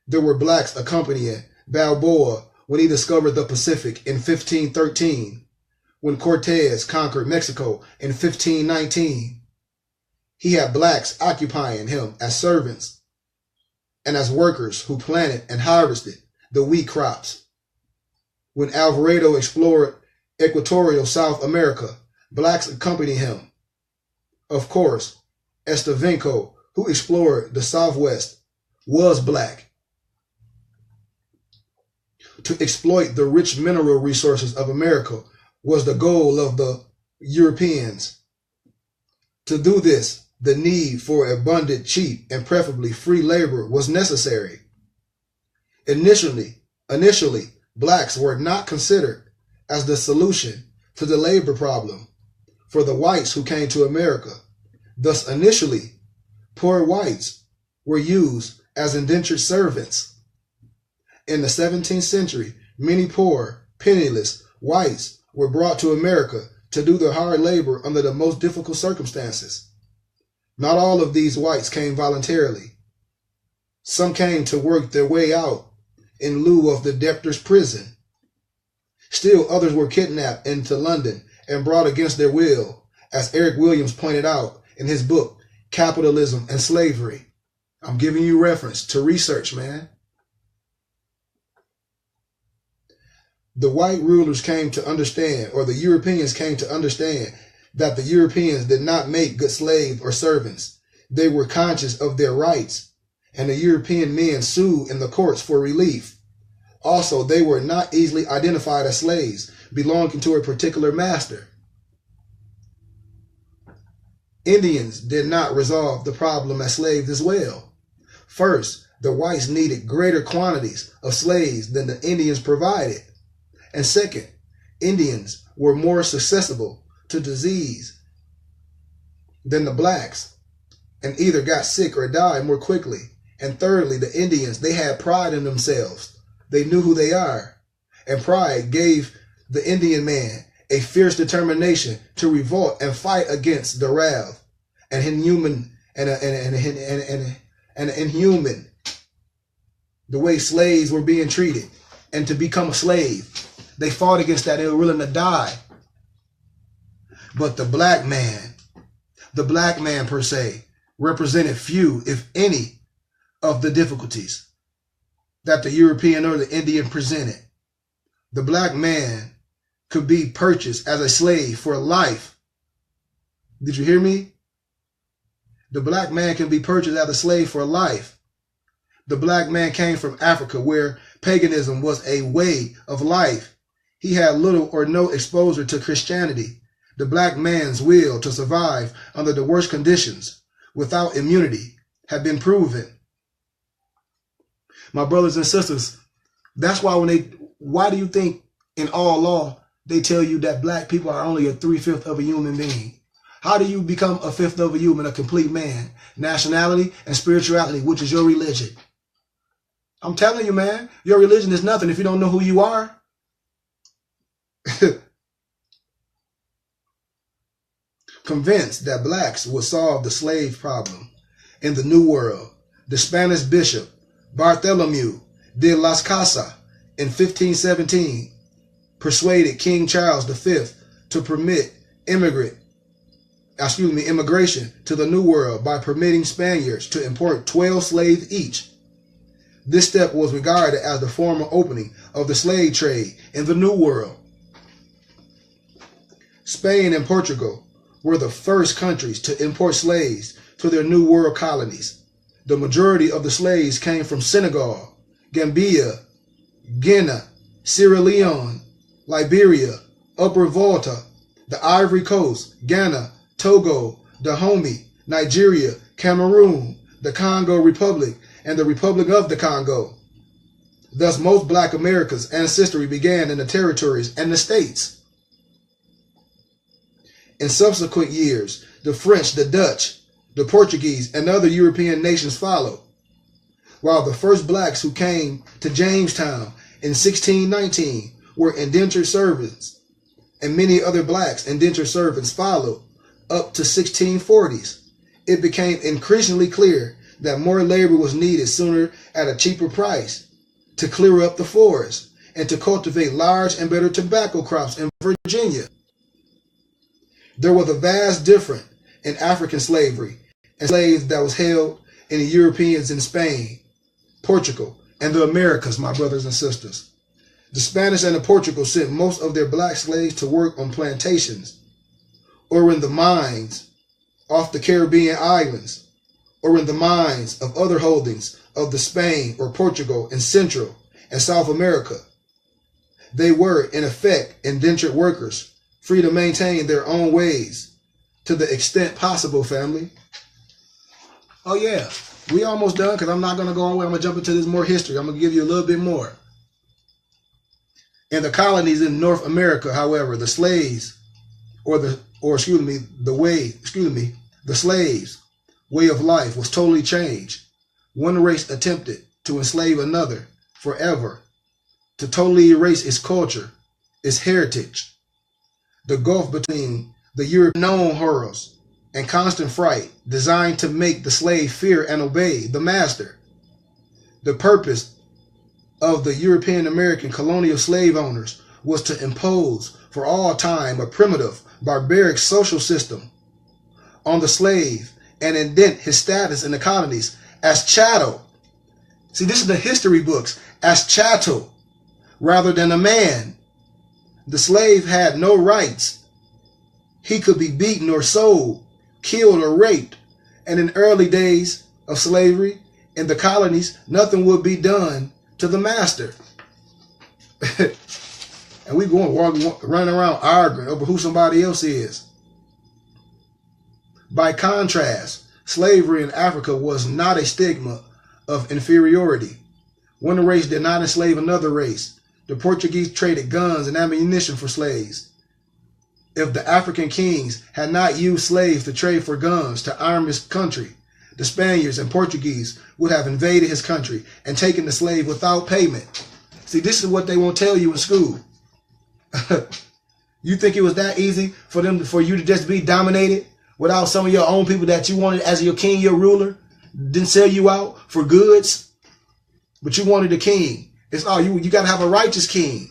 There were blacks accompanying Balboa when he discovered the Pacific in 1513, when Cortez conquered Mexico in 1519. He had blacks occupying him as servants and as workers who planted and harvested the wheat crops. When Alvarado explored equatorial South America, blacks accompanied him. Of course, Estevanco, who explored the Southwest, was black. To exploit the rich mineral resources of America was the goal of the Europeans. To do this, the need for abundant, cheap, and preferably free labor was necessary. Initially, blacks were not considered as the solution to the labor problem for the whites who came to America. Thus, initially, poor whites were used as indentured servants. In the 17th century, many poor, penniless whites were brought to America to do their hard labor under the most difficult circumstances. Not all of these whites came voluntarily. Some came to work their way out in lieu of the debtor's prison. Still others were kidnapped into London and brought against their will, as Eric Williams pointed out in his book, Capitalism and Slavery. I'm giving you reference to research, man. The white rulers came to understand, or the Europeans came to understand, that the Europeans did not make good slaves or servants. They were conscious of their rights, and the European men sued in the courts for relief. Also, they were not easily identified as slaves belonging to a particular master. Indians did not resolve the problem as slaves as well. First, the whites needed greater quantities of slaves than the Indians provided. And second, Indians were more susceptible to disease than the blacks, and either got sick or died more quickly. And thirdly, the Indians, they had pride in themselves. They knew who they are. And pride gave the Indian man a fierce determination to revolt and fight against the wrath and inhuman the way slaves were being treated. And to become a slave, they fought against that. They were willing to die. But the black man per se, represented few, if any, of the difficulties that the European or the Indian presented. The black man could be purchased as a slave for life. Did you hear me? The black man can be purchased as a slave for life. The black man came from Africa, where paganism was a way of life. He had little or no exposure to Christianity. The black man's will to survive under the worst conditions without immunity had been proven. My brothers and sisters, that's why why do you think in all law they tell you that black people are only a 3/5 of a human being? How do you become a 1/5 of a human, a complete man? Nationality and spirituality, which is your religion. I'm telling you, man, your religion is nothing if you don't know who you are. Convinced that blacks would solve the slave problem in the New World, the Spanish bishop Bartholomew de las Casas in 1517 persuaded King Charles V to permit immigration to the New World by permitting Spaniards to import 12 slaves each. This step was regarded as the formal opening of the slave trade in the New World. Spain and Portugal were the first countries to import slaves to their New World colonies. The majority of the slaves came from Senegal, Gambia, Guinea, Sierra Leone, Liberia, Upper Volta, the Ivory Coast, Ghana, Togo, Dahomey, Nigeria, Cameroon, the Congo Republic, and the Republic of the Congo. Thus, most Black America's ancestry began in the territories and the states. In subsequent years, the French, the Dutch, the Portuguese, and other European nations followed, while the first blacks who came to Jamestown in 1619 were indentured servants, and many other blacks indentured servants followed up to 1640s. It became increasingly clear that more labor was needed sooner at a cheaper price to clear up the forest and to cultivate large and better tobacco crops in Virginia. There was a vast difference in African slavery and slaves that was held in the Europeans in Spain, Portugal, and the Americas, my brothers and sisters. The Spanish and the Portuguese sent most of their black slaves to work on plantations or in the mines off the Caribbean islands or in the mines of other holdings of the Spain or Portugal in Central and South America. They were, in effect, indentured workers, free to maintain their own ways to the extent possible, family. Oh yeah, we almost done because I'm not going to go away. I'm going to jump into this more history. I'm going to give you a little bit more. In the colonies in North America, however, the slaves, the slaves' way of life was totally changed. One race attempted to enslave another forever, to totally erase its culture, its heritage. The gulf between the European horrors and constant fright designed to make the slave fear and obey the master. The purpose of the European American colonial slave owners was to impose for all time a primitive, barbaric social system on the slave and indent his status in the colonies as chattel. See, this is the history books, as chattel rather than a man. The slave had no rights. He could be beaten or sold, killed or raped. And in early days of slavery in the colonies, nothing would be done to the master. And we running around arguing over who somebody else is. By contrast, slavery in Africa was not a stigma of inferiority. One race did not enslave another race. The Portuguese traded guns and ammunition for slaves. If the African kings had not used slaves to trade for guns to arm his country, the Spaniards and Portuguese would have invaded his country and taken the slave without payment. See, this is what they won't tell you in school. You think it was that easy for you to just be dominated without some of your own people that you wanted as your king, your ruler, didn't sell you out for goods, but you wanted a king. It's all you got to have a righteous king.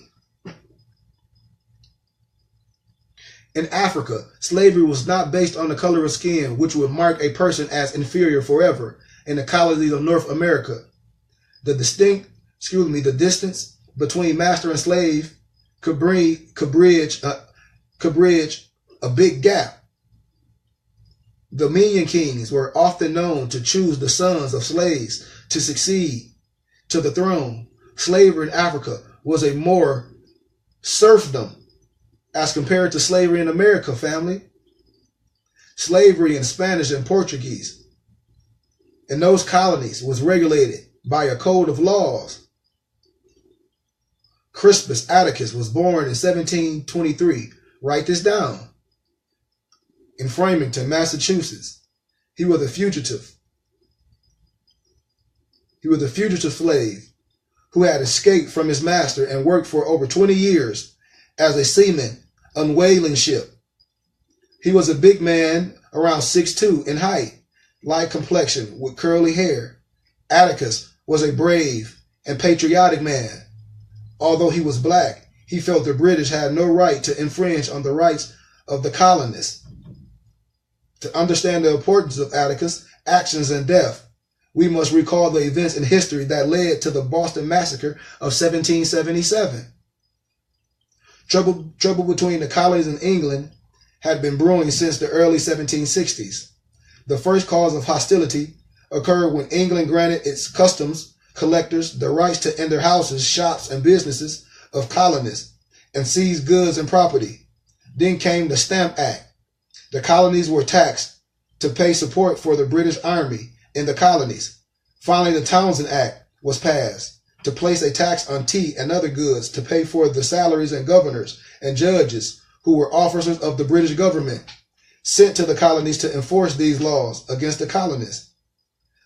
In Africa, slavery was not based on the color of skin, which would mark a person as inferior forever. In the colonies of North America, the distance between master and slave could bridge a big gap. The Dominion kings were often known to choose the sons of slaves to succeed to the throne. Slavery in Africa was a more serfdom as compared to slavery in America, family. Slavery in Spanish and Portuguese in those colonies was regulated by a code of laws. Crispus Attucks was born in 1723. Write this down. In Framingham, Massachusetts. He was a fugitive. He was a fugitive slave who had escaped from his master and worked for over 20 years as a seaman on whaling ship. He was a big man, around 6'2" in height, light complexion with curly hair. Atticus was a brave and patriotic man. Although he was black, he felt the British had no right to infringe on the rights of the colonists. To understand the importance of Atticus' actions and death, we must recall the events in history that led to the Boston Massacre of 1777. Trouble between the colonies and England had been brewing since the early 1760s. The first cause of hostility occurred when England granted its customs collectors the rights to enter houses, shops, and businesses of colonists and seize goods and property. Then came the Stamp Act. The colonies were taxed to pay support for the British Army in the colonies. Finally, the Townshend Act was passed to place a tax on tea and other goods to pay for the salaries and governors and judges who were officers of the British government sent to the colonies to enforce these laws against the colonists.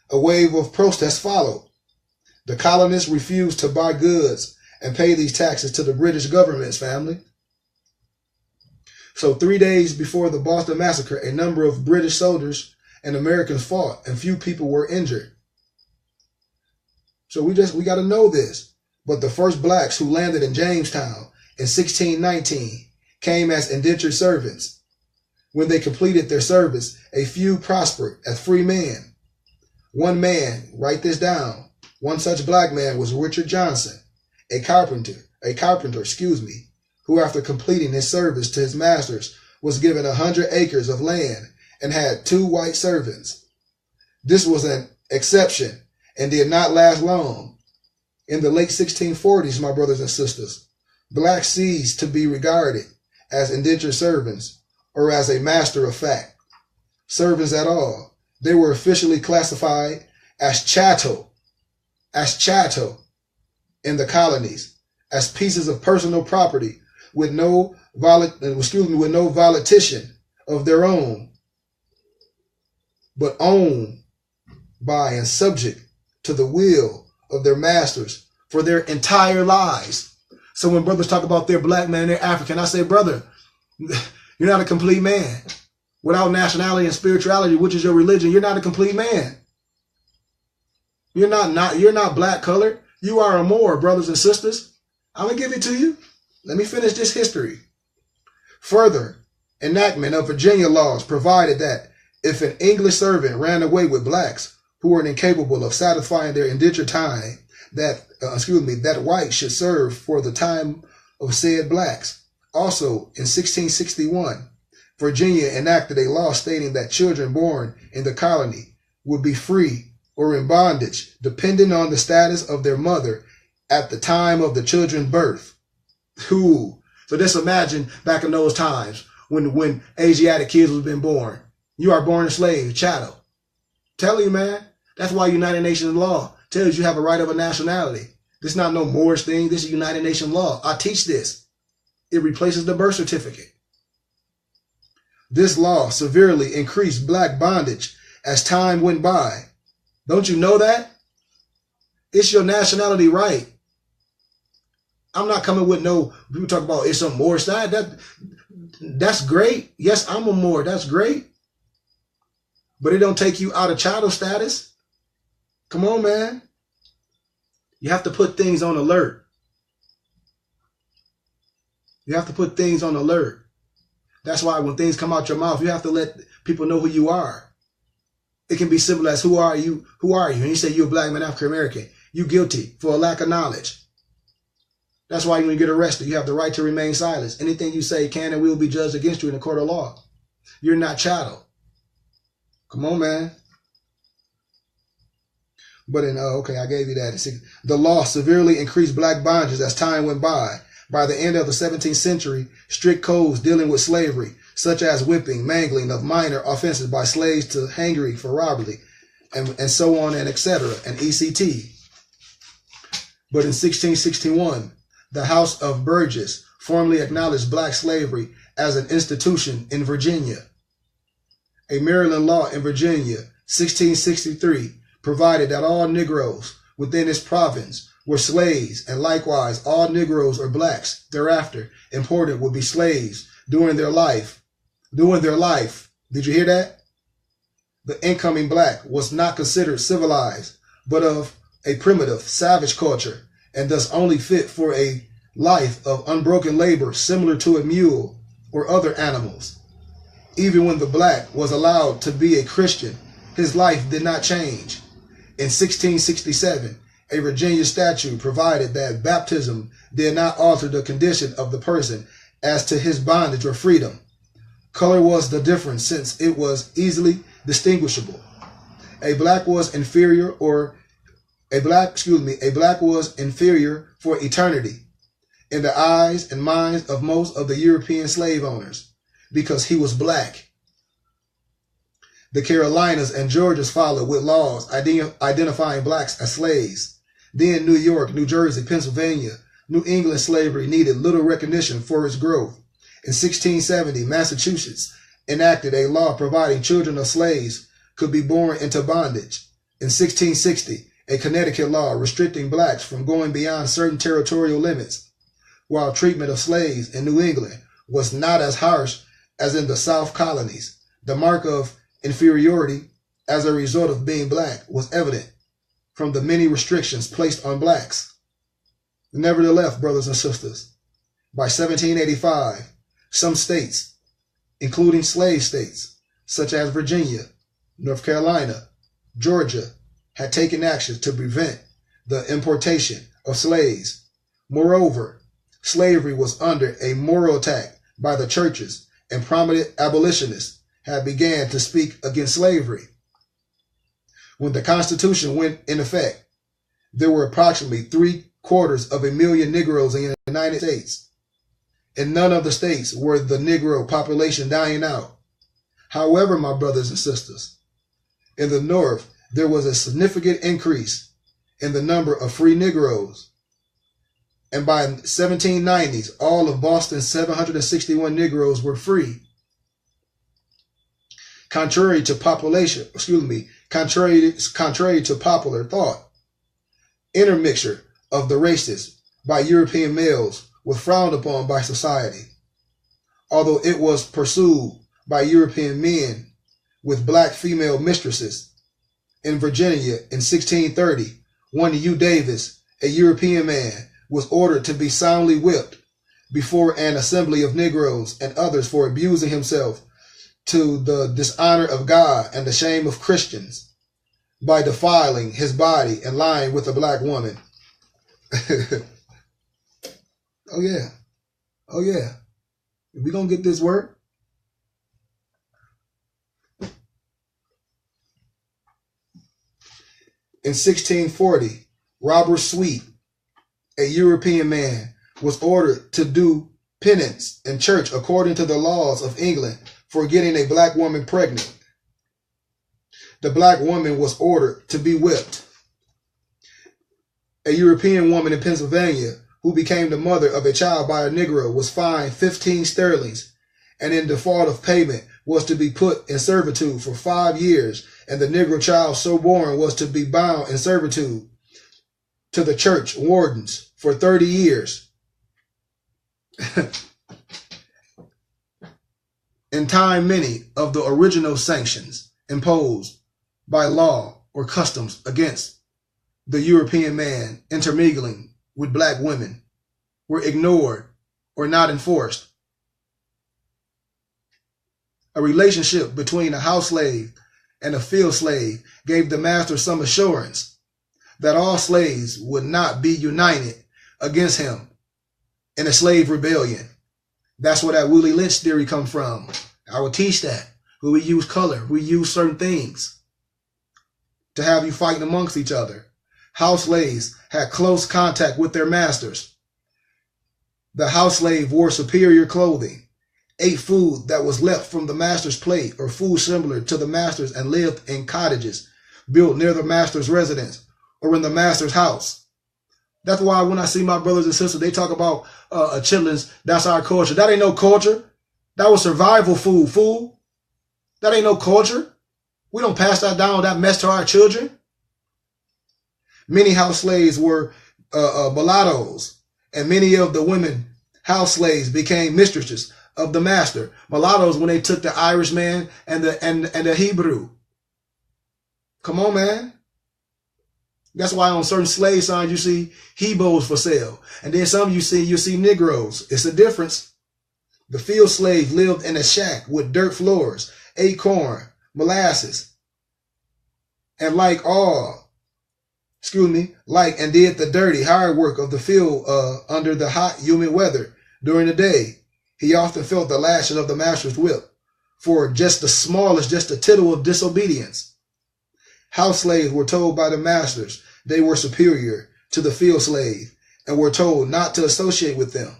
A wave of protests followed. The colonists refused to buy goods and pay these taxes to the British government's family. So 3 days before the Boston Massacre, a number of British soldiers and Americans fought, and few people were injured. So we got to know this. But the first blacks who landed in Jamestown in 1619 came as indentured servants. When they completed their service, a few prospered as free men. One man, write this down, one such black man was Richard Johnson, a carpenter, who after completing his service to his masters was given 100 acres of land and had 2 white servants. This was an exception and did not last long. In the late 1640s, my brothers and sisters, blacks ceased to be regarded as indentured servants or as a master of fact, servants at all. They were officially classified as chattel in the colonies, as pieces of personal property with no volition of their own, but owned by and subject to the will of their masters for their entire lives. So when brothers talk about their black man, they're African, I say, brother, you're not a complete man. Without nationality and spirituality, which is your religion, you're not a complete man. You're not black colored. You are a Moor, brothers and sisters. I'm going to give it to you. Let me finish this history. Further, enactment of Virginia laws provided that if an English servant ran away with blacks who were incapable of satisfying their indentured time, that white should serve for the time of said blacks. Also, in 1661, Virginia enacted a law stating that children born in the colony would be free or in bondage, depending on the status of their mother at the time of the children's birth. Ooh. So just imagine back in those times when Asiatic kids was being born. You are born a slave, chattel. Tell you, man, that's why United Nations law tells you have a right of a nationality. This is not no Moorish thing. This is United Nations law. I teach this. It replaces the birth certificate. This law severely increased black bondage as time went by. Don't you know that? It's your nationality right. I'm not coming with no, people talk about it's some Moor side. That's great. Yes, I'm a Moor. That's great. But it don't take you out of chattel status. Come on, man. You have to put things on alert. You have to put things on alert. That's why when things come out your mouth, you have to let people know who you are. It can be simple as, who are you? Who are you? And you say you're a black man, African American. You guilty for a lack of knowledge. That's why when you get arrested, you have the right to remain silent. Anything you say can and will be judged against you in a court of law. You're not chattel. Come on, man. But I gave you that. The law severely increased black bondages as time went by. By the end of the 17th century, strict codes dealing with slavery, such as whipping, mangling of minor offenses by slaves to hanging for robbery, and so on and etc. and ECT. But in 1661, the House of Burgess formally acknowledged black slavery as an institution in Virginia. A Maryland law in Virginia, 1663, provided that all Negroes within its province were slaves, and likewise all Negroes or blacks thereafter imported would be slaves during their life. Did you hear that? The incoming black was not considered civilized, but of a primitive, savage culture, and thus only fit for a life of unbroken labor similar to a mule or other animals. Even when the black was allowed to be a Christian, his life did not change. In 1667, a Virginia statute provided that baptism did not alter the condition of the person as to his bondage or freedom. Color was the difference, since it was easily distinguishable. A black was inferior for eternity in the eyes and minds of most of the European slave owners because he was black. The Carolinas and Georgias followed with laws identifying blacks as slaves. Then New York, New Jersey, Pennsylvania, New England slavery needed little recognition for its growth. In 1670, Massachusetts enacted a law providing children of slaves could be born into bondage. In 1660, a Connecticut law restricting blacks from going beyond certain territorial limits, while treatment of slaves in New England was not as harsh as in the South colonies. The mark of inferiority as a result of being black was evident from the many restrictions placed on blacks. Nevertheless, brothers and sisters, by 1785, some states, including slave states such as Virginia, North Carolina, Georgia, had taken action to prevent the importation of slaves. Moreover, slavery was under a moral attack by the churches, and prominent abolitionists had began to speak against slavery. When the Constitution went in effect, there were approximately 750,000 Negroes in the United States. In none of the states were the Negro population dying out. However, my brothers and sisters, in the North, there was a significant increase in the number of free Negroes. And by the 1790s, all of Boston's 761 Negroes were free. Contrary to popular thought, intermixture of the races by European males was frowned upon by society, although it was pursued by European men with black female mistresses. In Virginia in 1630, one U. Davis, a European man, was ordered to be soundly whipped before an assembly of Negroes and others for abusing himself to the dishonor of God and the shame of Christians by defiling his body and lying with a black woman. Oh yeah. Oh yeah. We're going to get this work. In 1640, Robert Sweet, a European man, was ordered to do penance in church according to the laws of England for getting a black woman pregnant. The black woman was ordered to be whipped. A European woman in Pennsylvania who became the mother of a child by a Negro was fined 15 sterlings and in default of payment was to be put in servitude for 5 years, and the Negro child so born was to be bound in servitude to the church wardens for 30 years. In time, many of the original sanctions imposed by law or customs against the European man intermingling with black women were ignored or not enforced. A relationship between a house slave and a field slave gave the master some assurance that all slaves would not be united against him in a slave rebellion. That's where that Willie Lynch theory comes from. I would teach that. Where we use color, we use certain things to have you fighting amongst each other. House slaves had close contact with their masters. The house slave wore superior clothing, ate food that was left from the master's plate or food similar to the master's, and lived in cottages built near the master's residence or in the master's house. That's why when I see my brothers and sisters, they talk about chitlins, that's our culture. That ain't no culture. That was survival food, fool. That ain't no culture. We don't pass that down, that mess to our children. Many house slaves were mulattoes, and many of the women house slaves became mistresses of the master. Mulattoes when they took the Irishman and the Hebrew. Come on, man. That's why on certain slave signs you see Hebrews for sale, and then some you see Negroes. It's a difference. The field slave lived in a shack with dirt floors, ate corn, molasses, and like and did the dirty, hard work of the field under the hot, humid weather during the day. He often felt the lashes of the master's whip for just the smallest, just a tittle of disobedience. House slaves were told by the masters they were superior to the field slave and were told not to associate with them.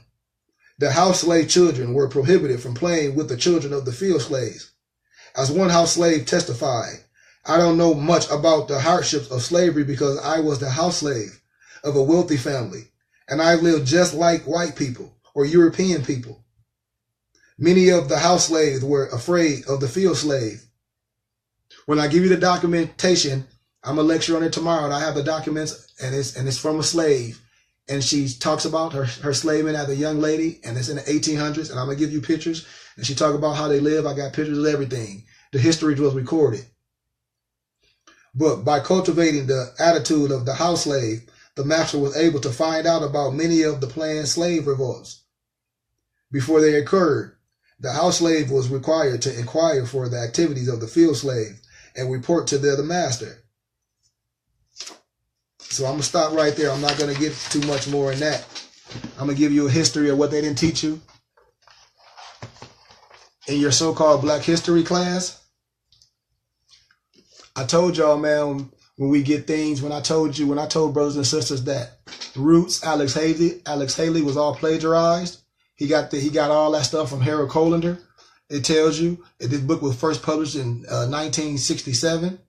The house slave children were prohibited from playing with the children of the field slaves. As one house slave testified, "I don't know much about the hardships of slavery because I was the house slave of a wealthy family, and I lived just like white people or European people. Many of the house slaves were afraid of the field slave." When I give you the documentation, I'm going to lecture on it tomorrow, and I have the documents, and it's from a slave. And she talks about her slaving as a young lady, and it's in the 1800s, and I'm going to give you pictures. And she talks about how they live. I got pictures of everything. The history was recorded. But by cultivating the attitude of the house slave, the master was able to find out about many of the planned slave revolts before they occurred. The house slave was required to inquire for the activities of the field slave and report to the master. So I'm going to stop right there. I'm not going to get too much more in that. I'm going to give you a history of what they didn't teach you in your so-called Black history class. I told y'all, man, when we get things, when I told brothers and sisters that Roots, Alex Haley was all plagiarized. He got all that stuff from Harold Colander. It tells you this book was first published in 1967.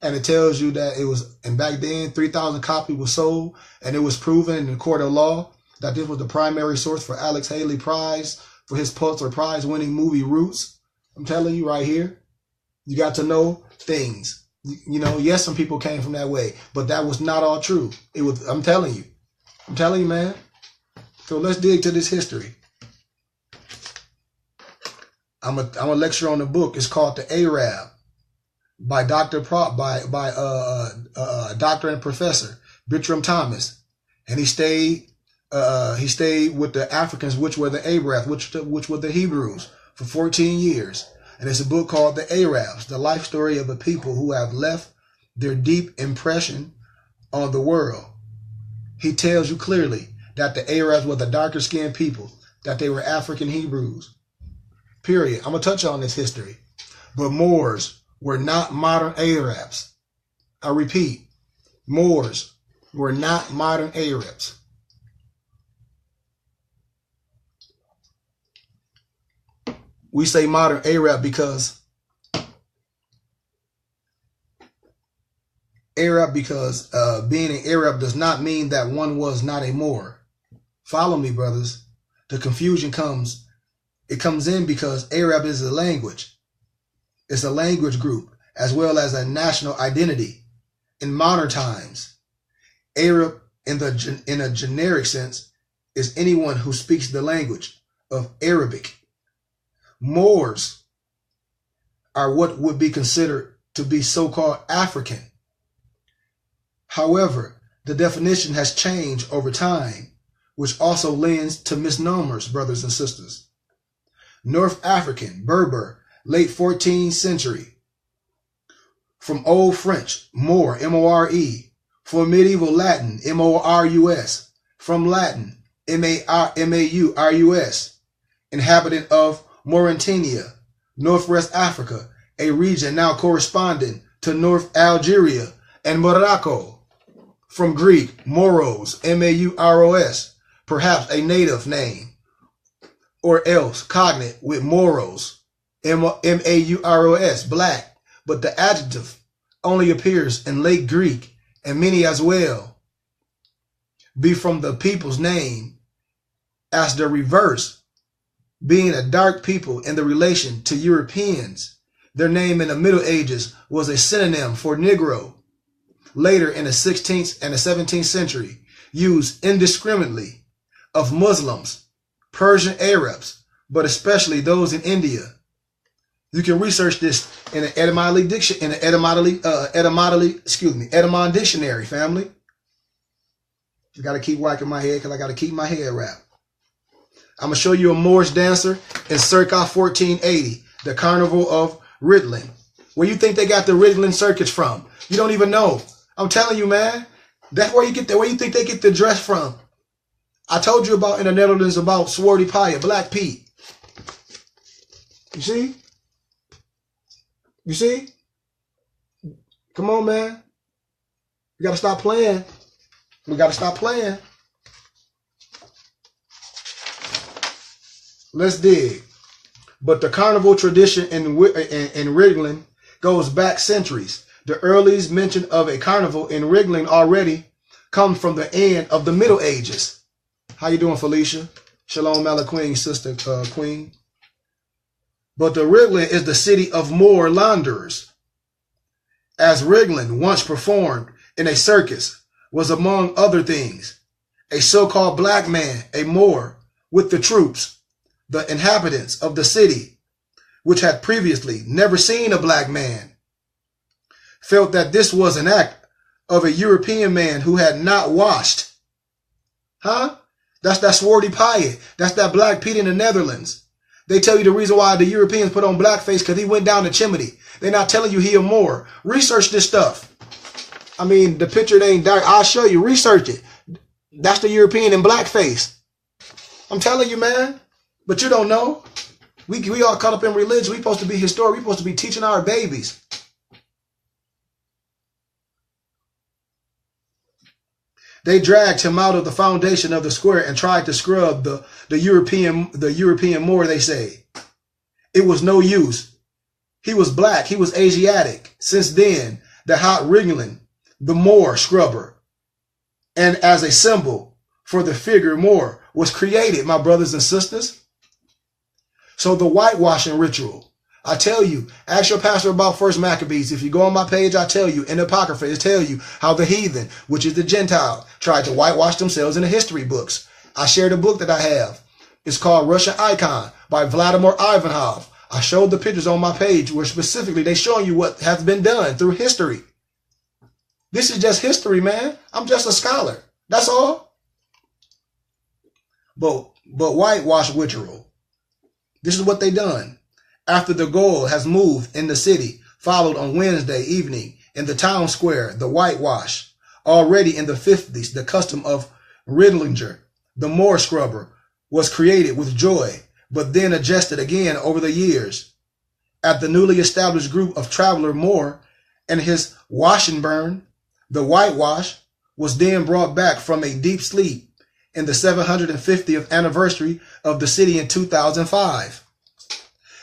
And it tells you that it was, and back then, 3,000 copies was sold, and it was proven in the court of law that this was the primary source for Alex Haley Prize for his Pulitzer Prize-winning movie Roots. I'm telling you right here, you got to know things. You know, yes, some people came from that way, but that was not all true. It was. I'm telling you, man. So let's dig to this history. I'm a lecture on the book. It's called The Arab, by Doctor and Professor Bertram Thomas, and he stayed with the Africans, which were the Arabs, which were the Hebrews, for 14 years. And it's a book called The Arabs, the life story of a people who have left their deep impression on the world. He tells you clearly that the Arabs were the darker skinned people, that they were African Hebrews. Period. I'm gonna touch on this history, but Moors were not modern Arabs. I repeat, Moors were not modern Arabs. We say modern Arab because being an Arab does not mean that one was not a Moor. Follow me, brothers. The confusion comes in because Arab is a language. It's a language group as well as a national identity. In modern times, Arab in a generic sense is anyone who speaks the language of Arabic. Moors are what would be considered to be so-called African. However, the definition has changed over time, which also lends to misnomers, brothers and sisters. North African, Berber, late 14th century. From Old French, Moor, M-O-R-E. For medieval Latin, M-O-R-U-S. From Latin, M-A-U-R-U-S. Inhabitant of Mauritania, Northwest Africa, a region now corresponding to North Algeria and Morocco. From Greek, Moros, M-A-U-R-O-S, perhaps a native name, or else cognate with Moros, M-A-U-R-O-S, black, but the adjective only appears in late Greek and many as well be from the people's name as the reverse, being a dark people in the relation to Europeans. Their name in the Middle Ages was a synonym for Negro. Later in the 16th and the 17th century, used indiscriminately of Muslims, Persian Arabs, but especially those in India. You can research this in an etymology dictionary, family. You got to keep whacking my head because I got to keep my head wrapped. I'm going to show you a Moorish dancer in circa 1480, the Carnival of Riddling. Where you think they got the Riddling circuits from? You don't even know. I'm telling you, man. That's where you get where you think they get the dress from. I told you about in the Netherlands about Zwarte Piet, Black Pete. You see? You see? Come on, man. We got to stop playing. We got to stop playing. Let's dig. But the carnival tradition in Wriggling goes back centuries. The earliest mention of a carnival in Wriggling already comes from the end of the Middle Ages. How you doing, Felicia? Shalom, Malaqueen, sister queen. But the Wriggling is the city of Moor launderers. As Wriggling once performed in a circus was, among other things, a so-called black man, a Moor, with the troops, the inhabitants of the city, which had previously never seen a black man, felt that this was an act of a European man who had not washed. Huh? That's that Zwarte Piet. That's that Black Pete in the Netherlands. They tell you the reason why the Europeans put on blackface because he went down the chimney. They're not telling you he a Moor. Research this stuff. I mean, the picture ain't dark. I'll show you. Research it. That's the European in blackface. I'm telling you, man. But you don't know. We all caught up in religion. We supposed to be historic. We supposed to be teaching our babies. They dragged him out of the foundation of the square and tried to scrub the European Moor, they say. It was no use. He was black. He was Asiatic. Since then, the hot wriggling, the Moor scrubber, and as a symbol for the figure Moor was created, my brothers and sisters. So the whitewashing ritual, I tell you, ask your pastor about First Maccabees. If you go on my page, I tell you, in the Apocrypha, it tell you how the heathen, which is the Gentile, tried to whitewash themselves in the history books. I shared a book that I have. It's called Russian Icon by Vladimir Ivanov. I showed the pictures on my page where specifically they showing you what has been done through history. This is just history, man. I'm just a scholar. That's all. But whitewash ritual. This is what they done. After the goal has moved in the city, followed on Wednesday evening in the town square, the whitewash. Already in the 50s, the custom of Riddlinger, the Moor scrubber, was created with joy, but then adjusted again over the years. At the newly established group of traveler Moor and his wash and burn, the whitewash was then brought back from a deep sleep in the 750th anniversary of the city in 2005.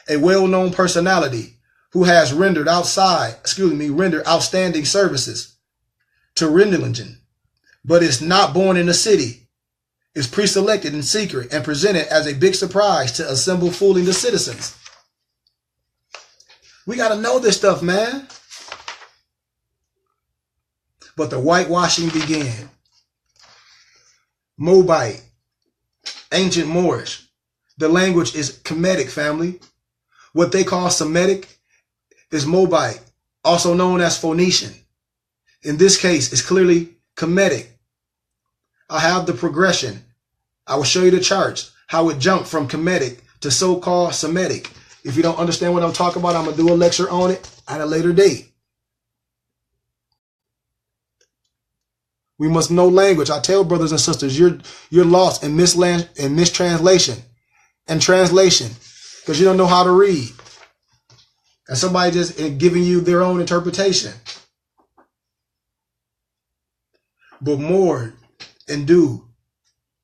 A well-known personality who has rendered outstanding services to Rindelingen, but is not born in the city, is pre-selected in secret and presented as a big surprise to assemble fooling the citizens. We got to know this stuff, man. But the whitewashing began. Moabite, ancient Moorish. The language is Kemetic, family. What they call Semitic is Moabite, also known as Phoenician. In this case, it's clearly Kemetic. I have the progression. I will show you the charts, how it jumped from Kemetic to so-called Semitic. If you don't understand what I'm talking about, I'm going to do a lecture on it at a later date. We must know language. I tell brothers and sisters, you're lost in mistranslation and translation because you don't know how to read. And somebody just giving you their own interpretation. But more in due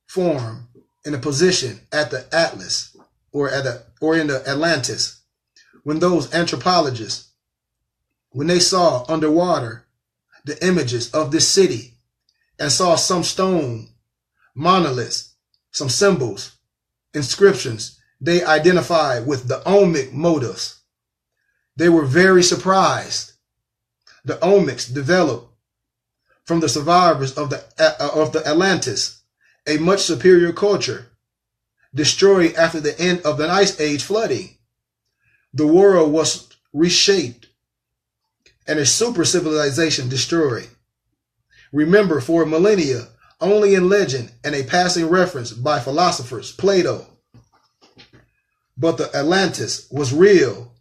form in a position at the Atlas or in the Atlantis, when those anthropologists, when they saw underwater the images of this city and saw some stone monoliths, some symbols, inscriptions, they identified with the Omic motives. They were very surprised. The Omics developed from the survivors of the Atlantis, a much superior culture, destroyed after the end of the Ice Age flooding. The world was reshaped and a super civilization destroyed. Remember, for millennia, only in legend and a passing reference by philosophers, Plato. But the Atlantis was real.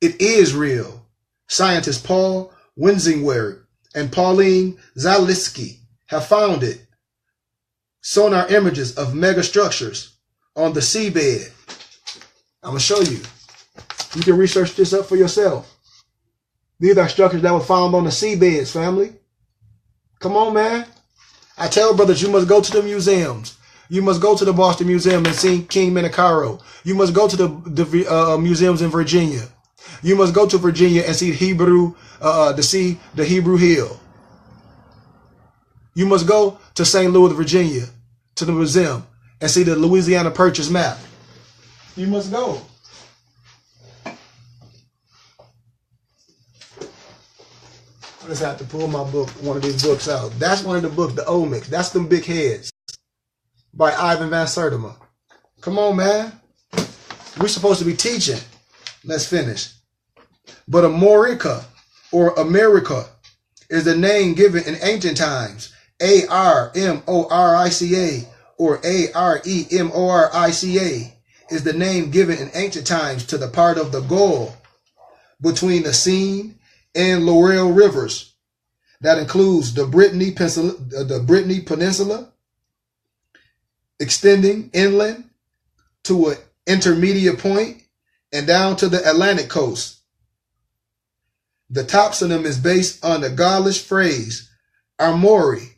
It is real. Scientists Paul Wenzingwerg and Pauline Zalitsky have found it. Sonar images of megastructures on the seabed. I'm going to show you. You can research this up for yourself. These are structures that were found on the seabeds, family. Come on, man. I tell brothers, you must go to the museums. You must go to the Boston Museum and see King Menkaure. You must go to the museums in Virginia. You must go to Virginia and see the Hebrew Hill. You must go to St. Louis, Virginia, to the museum and see the Louisiana Purchase map. You must go. I just have to pull my book, one of these books out. That's one of the books, the Omics. That's them big heads by Ivan Van Sertima. Come on, man. We're supposed to be teaching. Let's finish. But America or America is the name given in ancient times. Armorica or Aremorica is the name given in ancient times to the part of the Gulf between the Seine and Laurel rivers. That includes the Brittany Peninsula, extending inland to an intermediate point and down to the Atlantic coast. The topsonym is based on the Gaulish phrase armori,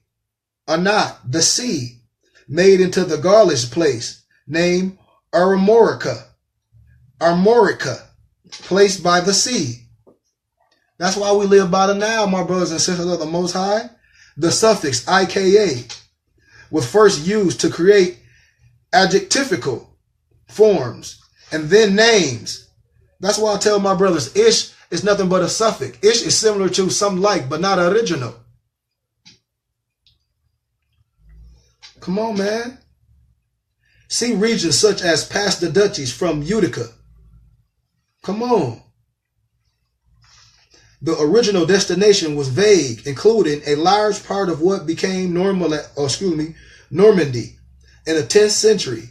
anat, the sea, made into the Gaulish place named Armorica, placed by the sea. That's why we live by the Nile, my brothers and sisters of the Most High. The suffix ika was first used to create adjectivical forms and then names. That's why I tell my brothers, ish is nothing but a suffix. Ish is similar to some like, but not original. Come on, man. See regions such as past the duchies from Utica. Come on. The original destination was vague, including a large part of what became Normandy in the 10th century.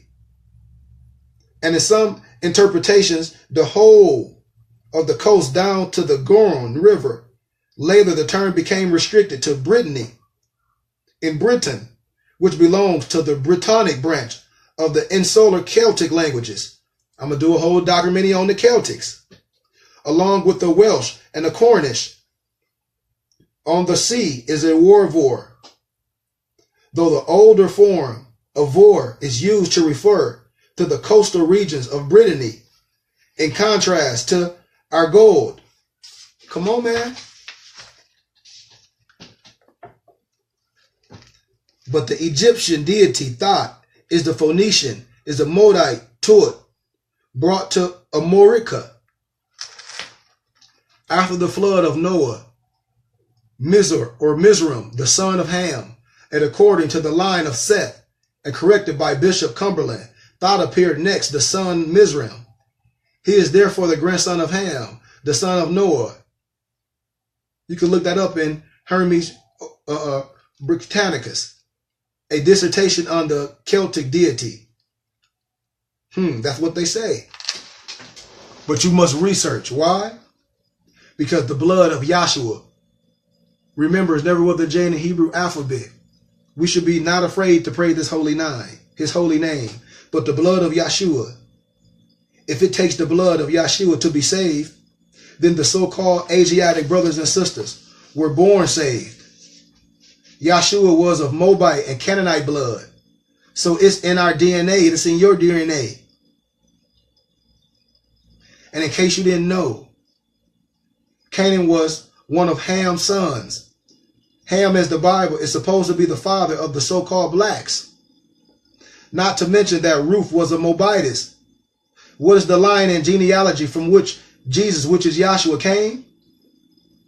And in some interpretations, the whole of the coast down to the Garonne River. Later, the term became restricted to Brittany in Britain, which belongs to the Brittonic branch of the Insular Celtic languages. I'm going to do a whole documentary on the Celtics, along with the Welsh and the Cornish. On the sea is a warvor, though the older form of vor is used to refer to the coastal regions of Brittany, in contrast to Argold. Come on, man. But the Egyptian deity Thoth is the Phoenician, is the Modite Tut, brought to Amorica after the flood of Noah. Mizraim, the son of Ham, and according to the line of Seth, and corrected by Bishop Cumberland, Thoth appeared next, the son Mizraim. He is therefore the grandson of Ham, the son of Noah. You can look that up in Hermes Britannicus, a dissertation on the Celtic deity. That's what they say. But you must research. Why? Because the blood of Yahshua, remember, is never with the J in the Hebrew alphabet. We should be not afraid to pray this holy his holy name. But the blood of Yahshua, if it takes the blood of Yahshua to be saved, then the so-called Asiatic brothers and sisters were born saved. Yahshua was of Moabite and Canaanite blood. So it's in our DNA. It's in your DNA. And in case you didn't know, Canaan was one of Ham's sons. Ham, as the Bible, is supposed to be the father of the so-called blacks. Not to mention that Ruth was a Moabitess. What is the line in genealogy from which Jesus, which is Yahshua, came?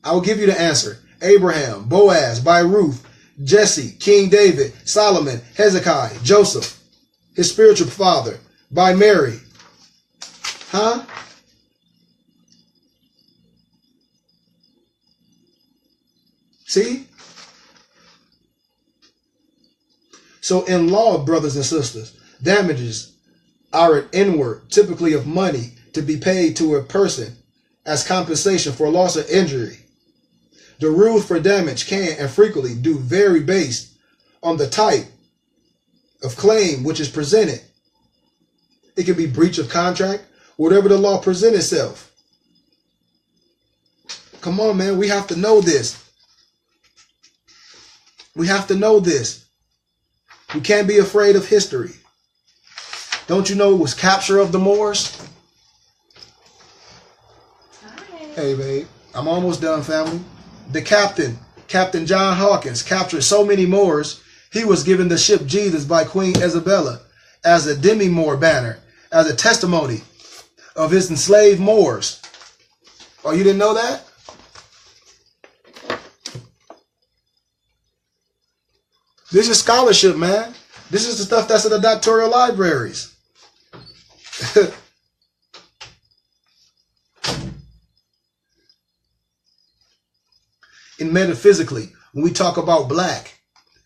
I will give you the answer. Abraham, Boaz, by Ruth, Jesse, King David, Solomon, Hezekiah, Joseph, his spiritual father, by Mary. Huh? See? So in law, brothers and sisters, damages are an inward, typically of money, to be paid to a person as compensation for loss or injury. The rules for damage can and frequently do vary based on the type of claim which is presented. It can be breach of contract, whatever the law presents itself. Come on, man, we have to know this. We have to know this. We can't be afraid of history. Don't you know it was capture of the Moors? Hi. Hey, babe, I'm almost done, family. The captain, Captain John Hawkins, captured so many Moors, he was given the ship Jesus by Queen Isabella as a demi-Moor banner, as a testimony of his enslaved Moors. Oh, you didn't know that? This is scholarship, man. This is the stuff that's in the doctoral libraries. And metaphysically, when we talk about black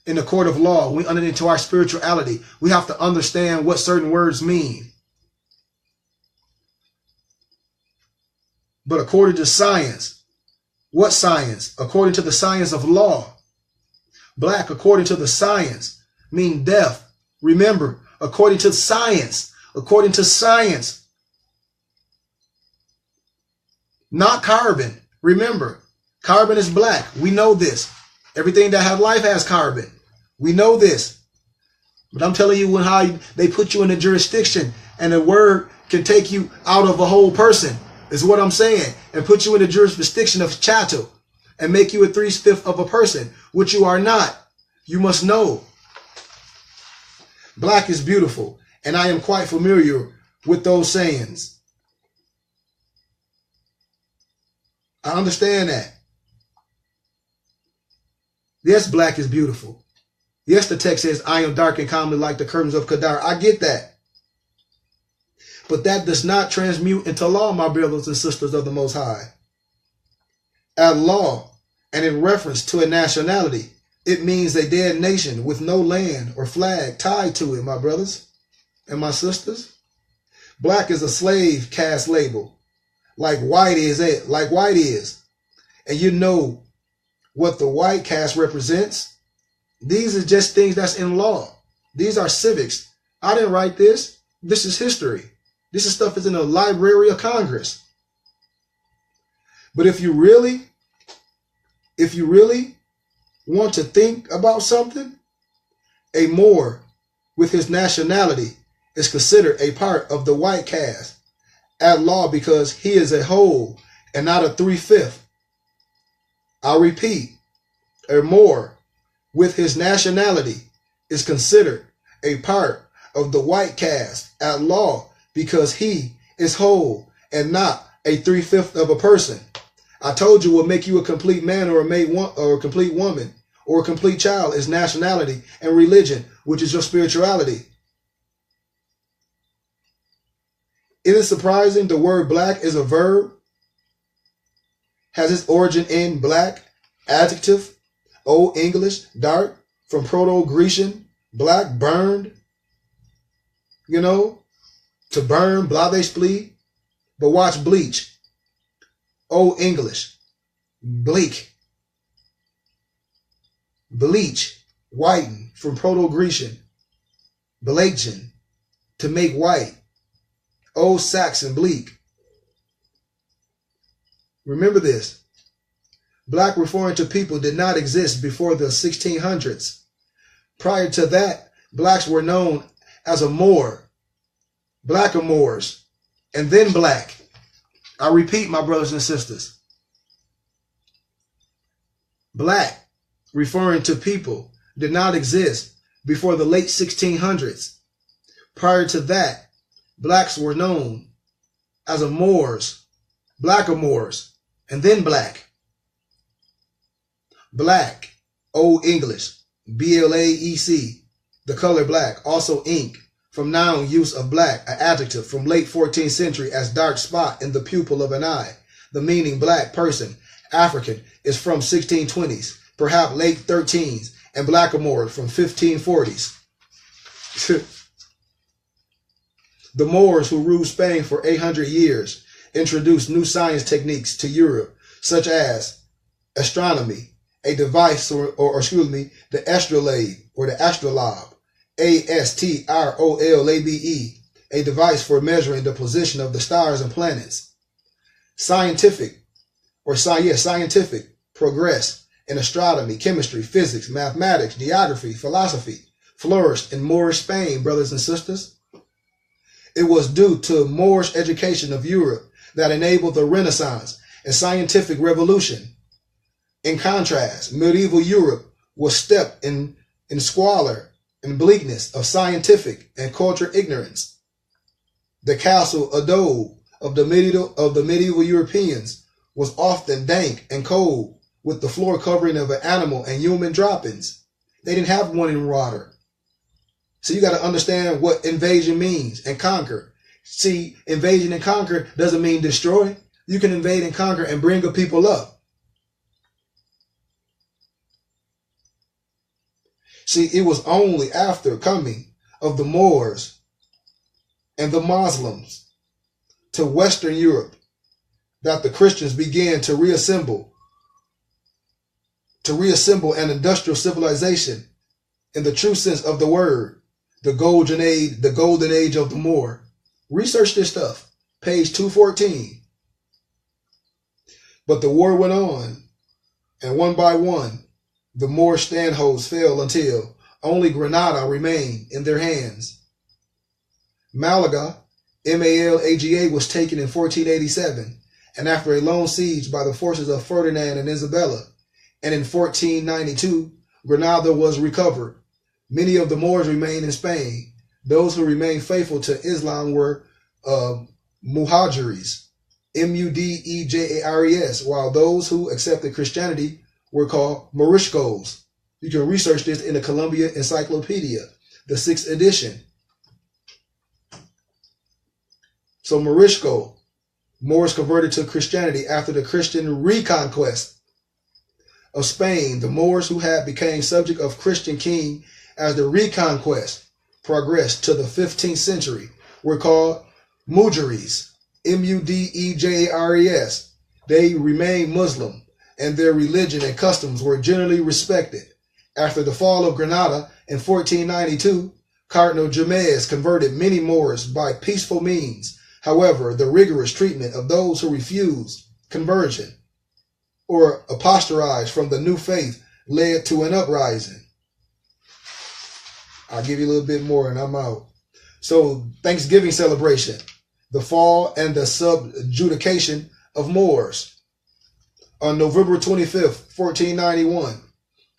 in the court of law, when we enter into our spirituality, we have to understand what certain words mean. But according to science, what science? According to the science of law, black, according to the science, mean death. Remember, according to science, not carbon. Remember, carbon is black. We know this. Everything that has life has carbon. We know this. But I'm telling you how they put you in a jurisdiction and a word can take you out of a whole person, is what I'm saying, and put you in the jurisdiction of chattel and make you a 3/5 of a person, which you are not. You must know. Black is beautiful, and I am quite familiar with those sayings. I understand that. Yes, black is beautiful. Yes, the text says, I am dark and comely like the curtains of Kedar. I get that. But that does not transmute into law, my brothers and sisters of the Most High. At law, and in reference to a nationality, it means a dead nation with no land or flag tied to it, my brothers and my sisters. Black is a slave caste label, like white is. And you know what the white caste represents? These are just things that's in law. These are civics. I didn't write this. This is history. This is stuff that's in the Library of Congress. But if you really want to think about something, a Moor with his nationality is considered a part of the white caste at law because he is a whole and not a 3/5. I repeat, a Moor with his nationality is considered a part of the white caste at law because he is whole and not a 3/5 of a person. I told you what make you a complete man or a complete woman or a complete child is nationality and religion, which is your spirituality. It is surprising the word black is a verb, has its origin in black, adjective, Old English, dark, from Proto-Grecian, black, burned, to burn, blave splee. But watch bleach. Old English, bleak, bleach, whiten, from Proto-Grecian, bleachen, to make white. Old Saxon, bleak. Remember this. Black referring to people did not exist before the 1600s. Prior to that, blacks were known as a Moor, blackamoors, and then black. I repeat, my brothers and sisters. Black, referring to people, did not exist before the late 1600s. Prior to that, blacks were known as a Moors, blackamoors, and then black. Black, Old English, BLAEC, the color black. Also ink, from noun use of black, an adjective from late 14th century as dark spot in the pupil of an eye. The meaning black person, African, is from 1620s, perhaps late 13s, and blackamoor from 1540s. The Moors, who ruled Spain for 800 years, introduced new science techniques to Europe, such as astronomy, a device, the astrolabe or the astrolabe, ASTROLABE, a device for measuring the position of the stars and planets. Scientific progress in astronomy, chemistry, physics, mathematics, geography, philosophy flourished in Moorish Spain, brothers and sisters. It was due to Moorish education of Europe that enabled the Renaissance and scientific revolution. In contrast, medieval Europe was steeped in squalor and bleakness of scientific and cultural ignorance. The castle adobe of the medieval Europeans was often dank and cold, with the floor covering of an animal and human droppings. They didn't have running water. So you got to understand what invasion means and conquer. See, invasion and conquer doesn't mean destroy. You can invade and conquer and bring a people up. See, it was only after coming of the Moors and the Muslims to Western Europe that the Christians began to reassemble an industrial civilization in the true sense of the word, the golden age of the Moor. Research this stuff, page 214. But the war went on, and one by one, the Moorish strongholds fell until only Granada remained in their hands. Malaga, Malaga, was taken in 1487, and after a long siege by the forces of Ferdinand and Isabella, and in 1492, Granada was recovered. Many of the Moors remained in Spain. Those who remained faithful to Islam were Muhajiris, Mudejares, while those who accepted Christianity were called Moriscos. You can research this in the Columbia Encyclopedia, the 6th edition. So Morisco, Moors converted to Christianity after the Christian reconquest of Spain. The Moors who had become subject of Christian king as the reconquest progressed to the 15th century were called Mujaris, Mudejares. They remained Muslim, and their religion and customs were generally respected. After the fall of Granada in 1492, Cardinal James converted many Moors by peaceful means. However, the rigorous treatment of those who refused conversion or apostatized from the new faith led to an uprising. I'll give you a little bit more and I'm out. So, Thanksgiving celebration, the fall and the subjugation of Moors. On November 25th, 1491,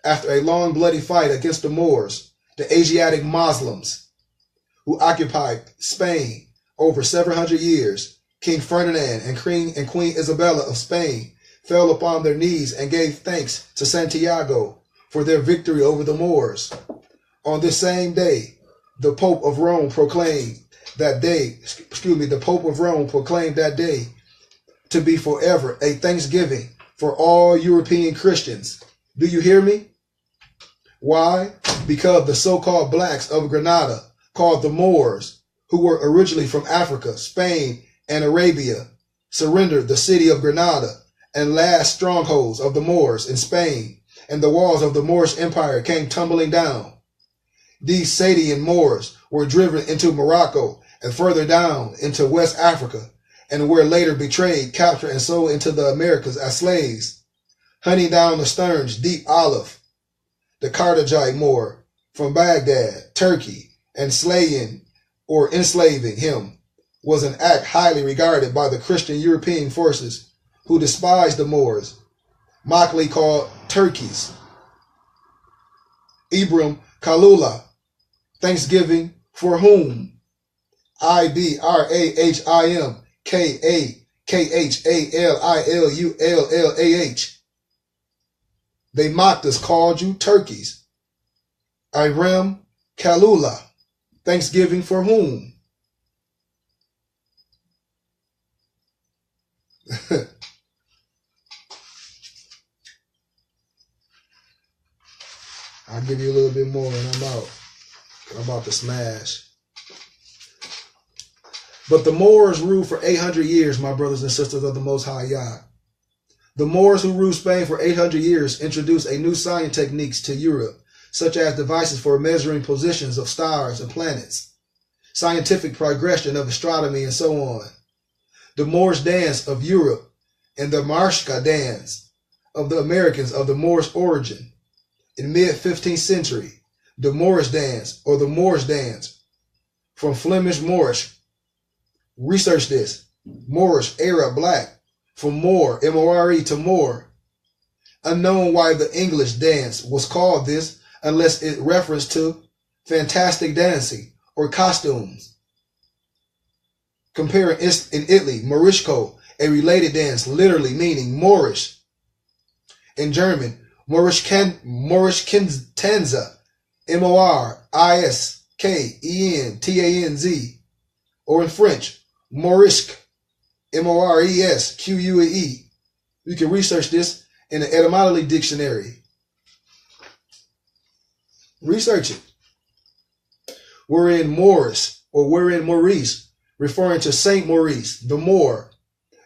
after a long bloody fight against the Moors, the Asiatic Muslims who occupied Spain over 700 years, King Ferdinand and Queen Isabella of Spain fell upon their knees and gave thanks to Santiago for their victory over the Moors. On this same day, the Pope of Rome proclaimed that day to be forever a Thanksgiving for all European Christians. Do you hear me? Why? Because the so-called blacks of Granada, called the Moors, who were originally from Africa, Spain, and Arabia, surrendered the city of Granada and last strongholds of the Moors in Spain, and the walls of the Moorish Empire came tumbling down. These Sadian Moors were driven into Morocco and further down into West Africa, and were later betrayed, captured, and sold into the Americas as slaves. Hunting down the Stearns, Deep Olive, the Carthagite Moor from Baghdad, Turkey, and slaying or enslaving him was an act highly regarded by the Christian European forces who despised the Moors, mockingly called Turkeys. Ibrahim Khalula, Thanksgiving for whom? Ibrahim Khalilullah. They mocked us, called you turkeys. Irem Kalula. Thanksgiving for whom? I'll give you a little bit more and I'm out. I'm about to smash. But the Moors ruled for 800 years, my brothers and sisters of the Most High Yah. The Moors who ruled Spain for 800 years introduced a new science techniques to Europe, such as devices for measuring positions of stars and planets, scientific progression of astronomy, and so on. The Moorish dance of Europe and the Marshka dance of the Americans of the Moorish origin. In mid-15th century, the Moorish dance or the Moorish dance from Flemish Moorish. Research this. Moorish, Arab, black, from Moor, M-O-R-E, to Moor. Unknown why the English dance was called this unless it referenced to fantastic dancing or costumes. Comparing in Italy, Morisco, a related dance, literally meaning Moorish. In German, Moorischtanza, M-O-R-I-S-K-E-N-T-A-N-Z. Or in French, Morisque, M-O-R-E-S-Q-U-E. You can research this in the etymology dictionary. Research it. We're in Maurice, or we're in Maurice, referring to Saint Maurice, the Moor.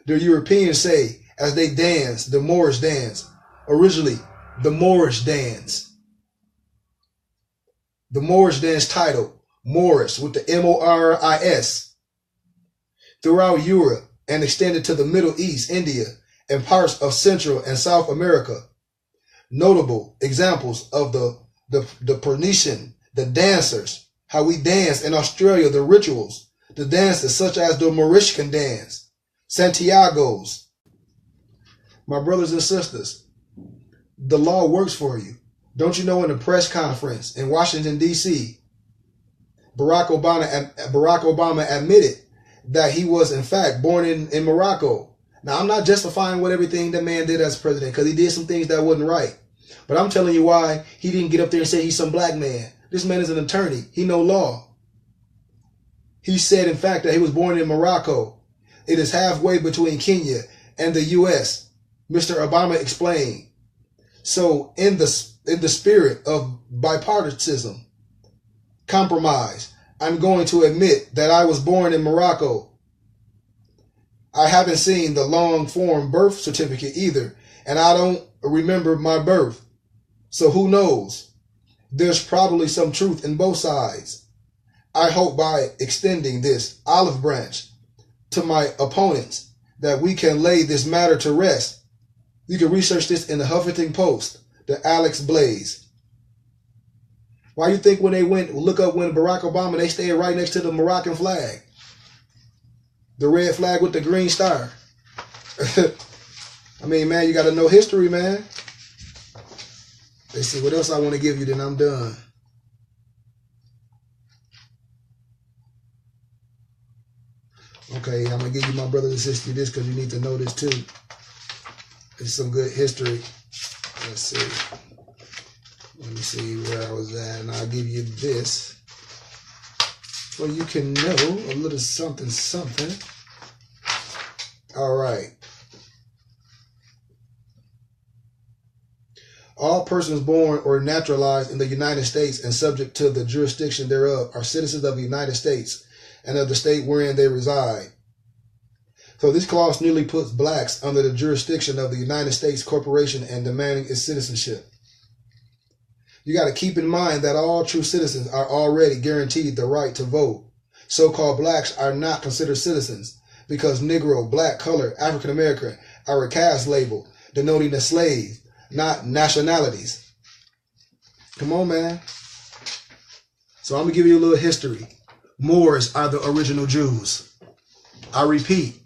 The Europeans say, as they dance, the Moorish dance. Originally, the Moorish dance. The Moorish dance title, Moorish, with the M-O-R-I-S. Throughout Europe and extended to the Middle East, India, and parts of Central and South America. Notable examples of the Pernician, the dancers, how we dance in Australia, the rituals, the dances such as the Moriscan dance, Santiago's. My brothers and sisters, the law works for you. Don't you know in a press conference in Washington, D.C., Barack Obama admitted that he was, in fact, born in Morocco. Now, I'm not justifying everything that man did as president, because he did some things that wasn't right. But I'm telling you why he didn't get up there and say he's some black man. This man is an attorney. He know law. He said, in fact, that he was born in Morocco. It is halfway between Kenya and the U.S. Mr. Obama explained. So in the spirit of bipartisanship, compromise, I'm going to admit that I was born in Morocco. I haven't seen the long form birth certificate either, and I don't remember my birth. So who knows? There's probably some truth in both sides. I hope by extending this olive branch to my opponents that we can lay this matter to rest. You can research this in the Huffington Post, the Alex Blaze. Why you think when they went, look up when Barack Obama, they stayed right next to the Moroccan flag? The red flag with the green star. I mean, man, you got to know history, man. Let's see, what else I want to give you, then I'm done. Okay, I'm going to give you, my brothers and sisters, this because you need to know this too. It's some good history. Let's see. Let me see where I was at, and I'll give you this. So you can know a little something, something. All right. All persons born or naturalized in the United States and subject to the jurisdiction thereof are citizens of the United States and of the state wherein they reside. So this clause nearly puts blacks under the jurisdiction of the United States corporation and demanding its citizenship. You got to keep in mind that all true citizens are already guaranteed the right to vote. So-called blacks are not considered citizens because Negro, black, colored, African American are a caste label denoting a slave, not nationalities. Come on, man. So I'm going to give you a little history. Moors are the original Jews. I repeat,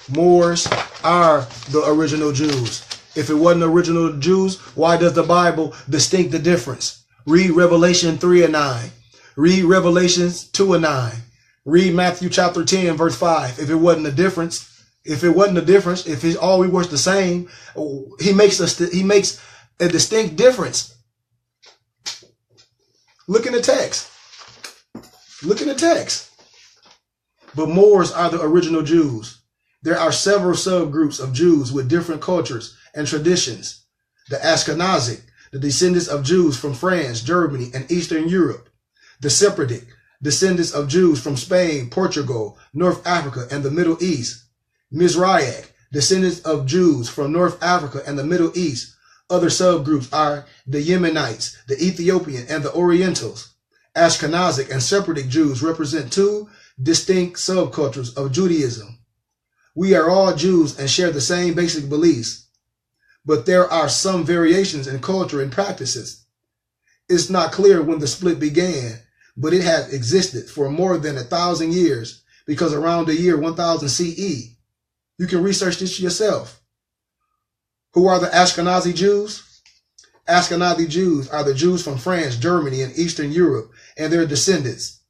Moors are the original Jews. If it wasn't original Jews, why does the Bible distinct the difference? Read Revelation 3:9. Read Revelations 2:9. Read Matthew chapter 10, verse 5. If it wasn't a difference, if all we was the same, he makes a distinct difference. Look in the text. Look in the text. But Moors are the original Jews. There are several subgroups of Jews with different cultures and traditions. The Ashkenazic, the descendants of Jews from France, Germany, and Eastern Europe. The Sephardic, descendants of Jews from Spain, Portugal, North Africa, and the Middle East. Mizrahic, descendants of Jews from North Africa and the Middle East. Other subgroups are the Yemenites, the Ethiopian, and the Orientals. Ashkenazic and Sephardic Jews represent two distinct subcultures of Judaism. We are all Jews and share the same basic beliefs, but there are some variations in culture and practices. It's not clear when the split began, but it has existed for more than 1,000 years, because around the year 1000 CE, you can research this yourself. Who are the Ashkenazi Jews? Ashkenazi Jews are the Jews from France, Germany, and Eastern Europe, and their descendants.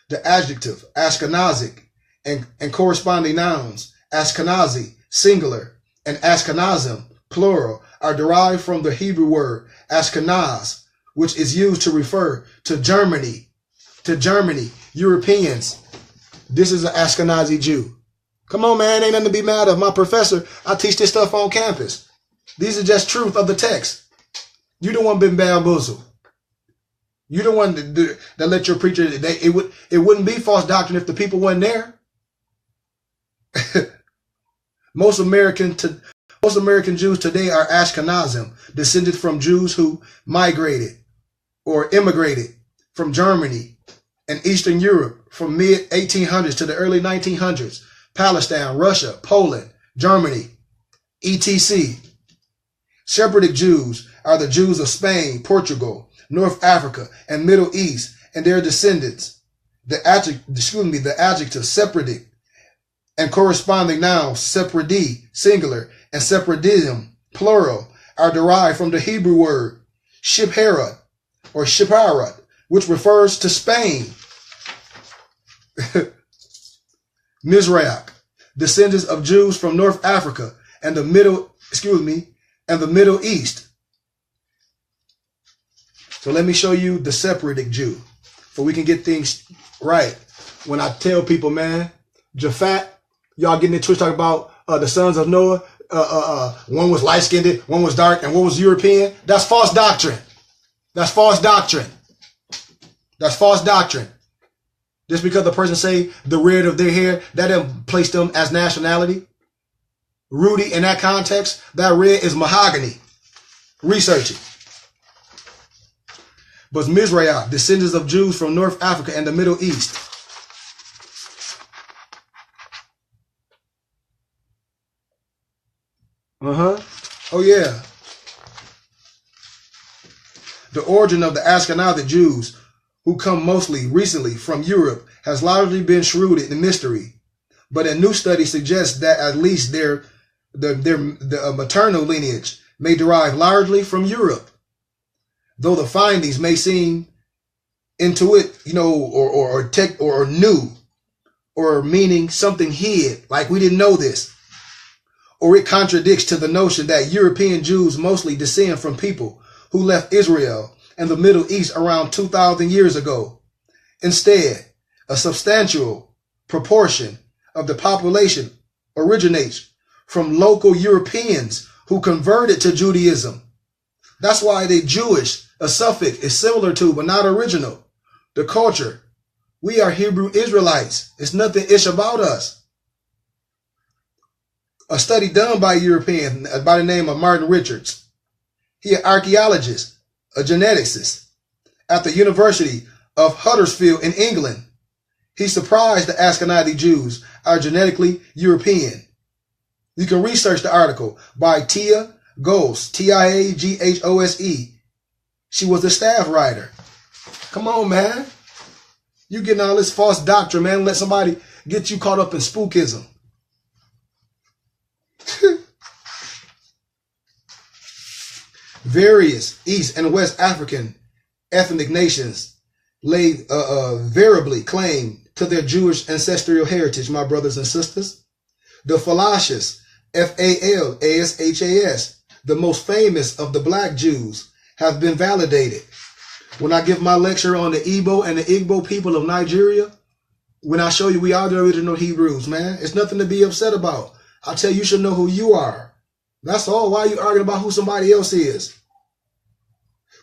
The adjective Ashkenazic and corresponding nouns Ashkenazi, singular, and Ashkenazim, plural, are derived from the Hebrew word Ashkenaz, which is used to refer to Germany, Europeans. This is an Ashkenazi Jew. Come on, man, ain't nothing to be mad of. My professor, I teach this stuff on campus. These are just truth of the text. You the one been bamboozled. You the one that let your preacher, it wouldn't be false doctrine if the people wasn't there. Most American Jews today are Ashkenazim, descended from Jews who migrated or immigrated from Germany and Eastern Europe from mid-1800s to the early 1900s. Palestine, Russia, Poland, Germany, etc. Sephardic Jews are the Jews of Spain, Portugal, North Africa, and Middle East, and their descendants. The adjective Sephardic and corresponding nouns Sephardi, singular, and Sephardim, plural, are derived from the Hebrew word Shipharad or Shipharad, which refers to Spain. Mizrahic, descendants of Jews from North Africa and the Middle East. So let me show you the Sephardic Jew, so we can get things right. When I tell people, man, Japhat, y'all getting it twisted, talking about the sons of Noah. One was light-skinned, one was dark, and one was European. That's false doctrine. That's false doctrine. That's false doctrine. Just because the person say the red of their hair, that doesn't place them as nationality. Rudy, in that context, that red is mahogany. Research it. But Mizrahic, descendants of Jews from North Africa and the Middle East. Oh yeah. The origin of the Ashkenazi Jews, who come mostly recently from Europe, has largely been shrouded in mystery. But a new study suggests that at least their maternal lineage may derive largely from Europe. Though the findings may seem intuitive, or new, or meaning something hid, like we didn't know this, or it contradicts to the notion that European Jews mostly descend from people who left Israel and the Middle East around 2,000 years ago. Instead, a substantial proportion of the population originates from local Europeans who converted to Judaism. That's why they Jewish. A suffix is similar to, but not original. The culture. We are Hebrew Israelites. It's nothing ish about us. A study done by a European by the name of Martin Richards. He an archaeologist, a geneticist at the University of Huddersfield in England. He surprised the Ashkenazi Jews are genetically European. You can research the article by Tia Gose, Tiaghose. She was the staff writer. Come on, man. You getting all this false doctrine, man. Let somebody get you caught up in spookism. Various East and West African ethnic nations variably claim to their Jewish ancestral heritage, my brothers and sisters. The Falashas, Falashas, the most famous of the black Jews, have been validated. When I give my lecture on the Igbo and the Igbo people of Nigeria, when I show you we are the original Hebrews, man, it's nothing to be upset about. I tell you, you should know who you are. That's all. Why are you arguing about who somebody else is?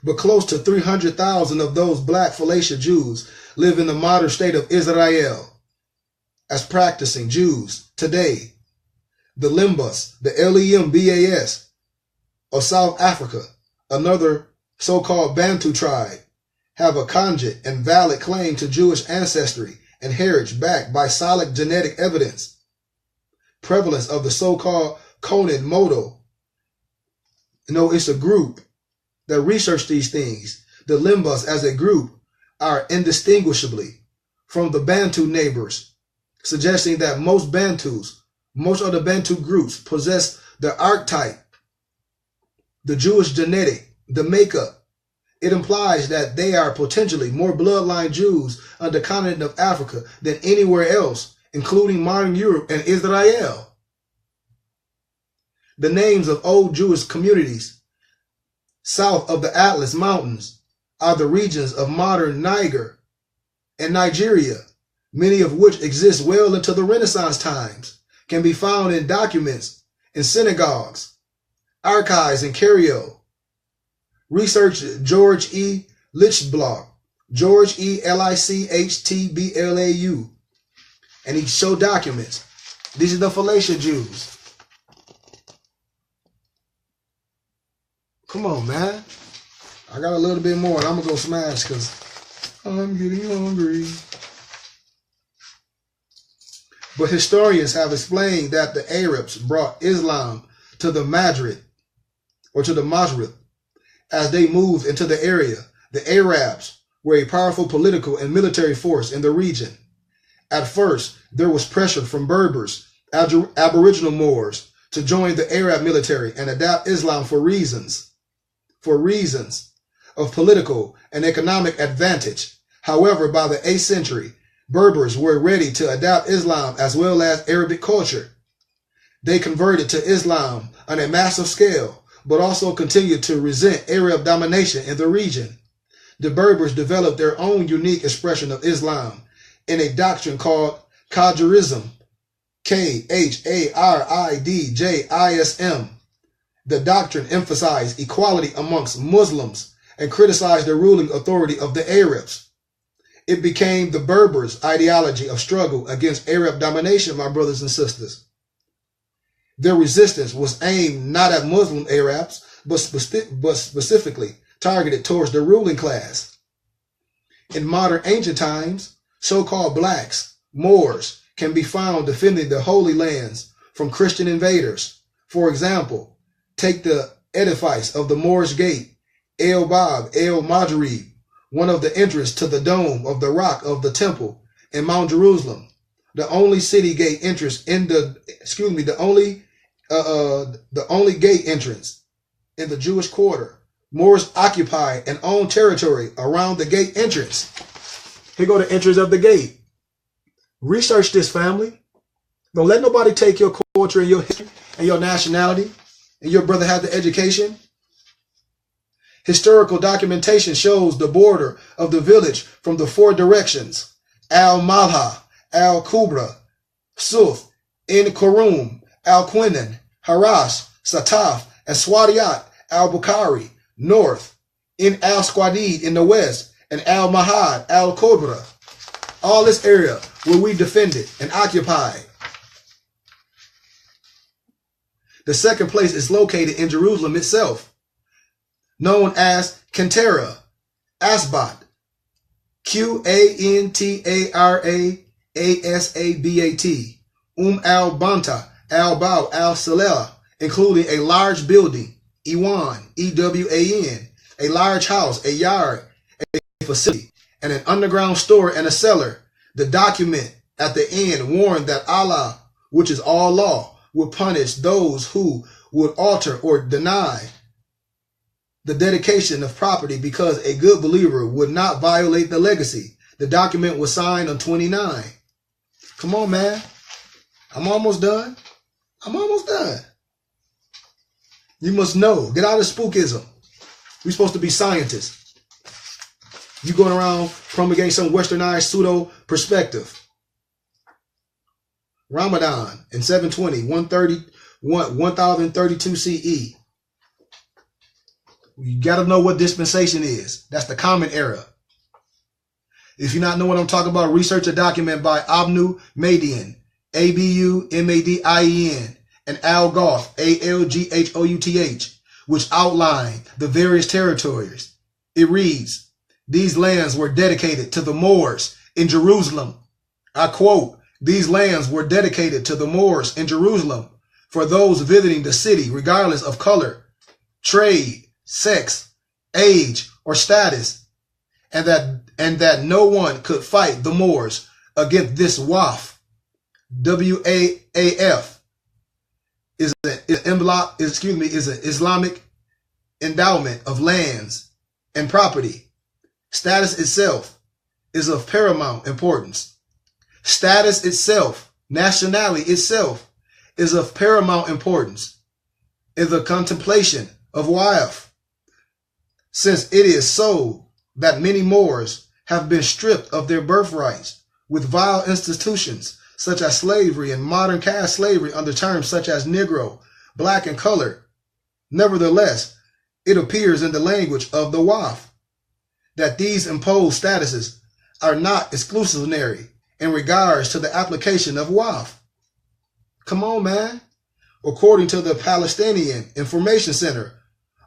But close to 300,000 of those black Phoenicia Jews live in the modern state of Israel as practicing Jews today. The Limbus, the Lembas of South Africa, another so-called Bantu tribe, have a cogent and valid claim to Jewish ancestry and heritage backed by solid genetic evidence. Prevalence of the so-called Conan Modo. It's a group that research these things. The Limbus as a group are indistinguishably from the Bantu neighbors, suggesting that most of the Bantu groups possess the archetype, the Jewish genetic, the makeup. It implies that they are potentially more bloodline Jews on the continent of Africa than anywhere else, including modern Europe and Israel. The names of old Jewish communities south of the Atlas Mountains are the regions of modern Niger and Nigeria, many of which exist well into the Renaissance times, can be found in documents in synagogues, archives in Cairo. Research George E. Lichtblau, George E. Lichtblau, and he showed documents. These are the Phoenicia Jews. Come on, man. I got a little bit more, and I'm going to go smash because I'm getting hungry. But historians have explained that the Arabs brought Islam to the Maghreb as they moved into the area. The Arabs were a powerful political and military force in the region. At first, there was pressure from Berbers, Aboriginal Moors, to join the Arab military and adopt Islam for reasons of political and economic advantage. However, by the 8th century, Berbers were ready to adopt Islam as well as Arabic culture. They converted to Islam on a massive scale, but also continued to resent Arab domination in the region. The Berbers developed their own unique expression of Islam in a doctrine called Khadrijism, Kharijdjism. The doctrine emphasized equality amongst Muslims and criticized the ruling authority of the Arabs. It became the Berbers' ideology of struggle against Arab domination, my brothers and sisters. Their resistance was aimed not at Muslim Arabs, but specifically targeted towards the ruling class. In modern ancient times, so-called blacks, Moors, can be found defending the Holy Lands from Christian invaders. For example, take the edifice of the Moorish Gate, El Bab El Maghrib, one of the entrances to the dome of the rock of the temple in Mount Jerusalem, the only city gate entrance in the only gate entrance in the Jewish quarter. Moors occupy and own territory around the gate entrance. Here go the entrance of the gate. Research this, family. Don't let nobody take your culture and your history and your nationality. And your brother had the education. Historical documentation shows the border of the village from the 4 directions: Al-Malha, Al-Kubra, Suf, In-Kurum, Al-Quinan, Haras, Sataf, and Swadiyat, Al-Bukhari, north, in Al-Squadid in the west, and Al-Mahad, Al-Kubra. All this area where we defended and occupied. The second place is located in Jerusalem itself, known as Kantara, Asbat, Qantaraasabat, al-Banta, al-Baw, al-Salah, including a large building, Ewan, E-W-A-N, a large house, a yard, a facility, and an underground store and a cellar. The document at the end warned that Allah, which is all law, would punish those who would alter or deny the dedication of property because a good believer would not violate the legacy. The document was signed on 29. Come on, man. I'm almost done. You must know. Get out of spookism. We're supposed to be scientists. You going around promulgating some westernized pseudo perspective. Ramadan in 720, 1032 CE. You got to know what dispensation is. That's the common era. If you not know what I'm talking about, research a document by Abnu Madian, Abummadien, and Al Goth, Alghouth, which outline the various territories. It reads, these lands were dedicated to the Moors in Jerusalem. I quote, these lands were dedicated to the Moors in Jerusalem for those visiting the city regardless of color, trade, sex, age, or status, and that no one could fight the Moors against this Waf. WAAF is an Islamic endowment of lands and property. Status itself is of paramount importance. Status itself, nationality itself, is of paramount importance in the contemplation of Waf, since it is so that many Moors have been stripped of their birthrights with vile institutions such as slavery and modern caste slavery under terms such as Negro, black, and colored. Nevertheless, it appears in the language of the Waf that these imposed statuses are not exclusionary in regards to the application of Waf. Come on, man. According to the Palestinian Information Center,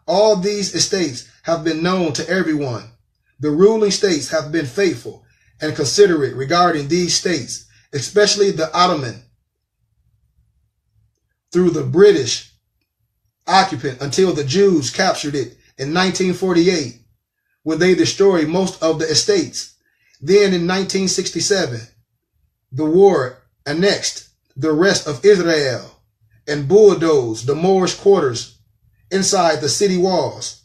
all these estates have been known to everyone. The ruling states have been faithful and considerate regarding these states, especially the Ottoman, through the British occupant until the Jews captured it in 1948, when they destroyed most of the estates. Then in 1967, the war annexed the rest of Israel and bulldozed the Moorish quarters inside the city walls.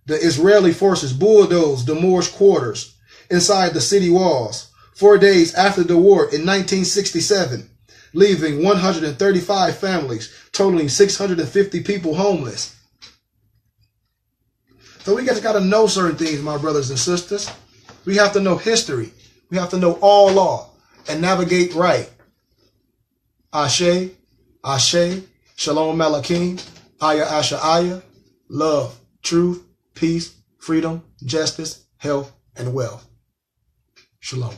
The Israeli forces bulldozed the Moorish quarters inside the city walls 4 days after the war in 1967, leaving 135 families, totaling 650 people homeless. So we got to know certain things, my brothers and sisters. We have to know history. We have to know all law and navigate right. Ashe, Ashe, Shalom Malakim, Aya Asha Aya, love, truth, peace, freedom, justice, health, and wealth. Shalom.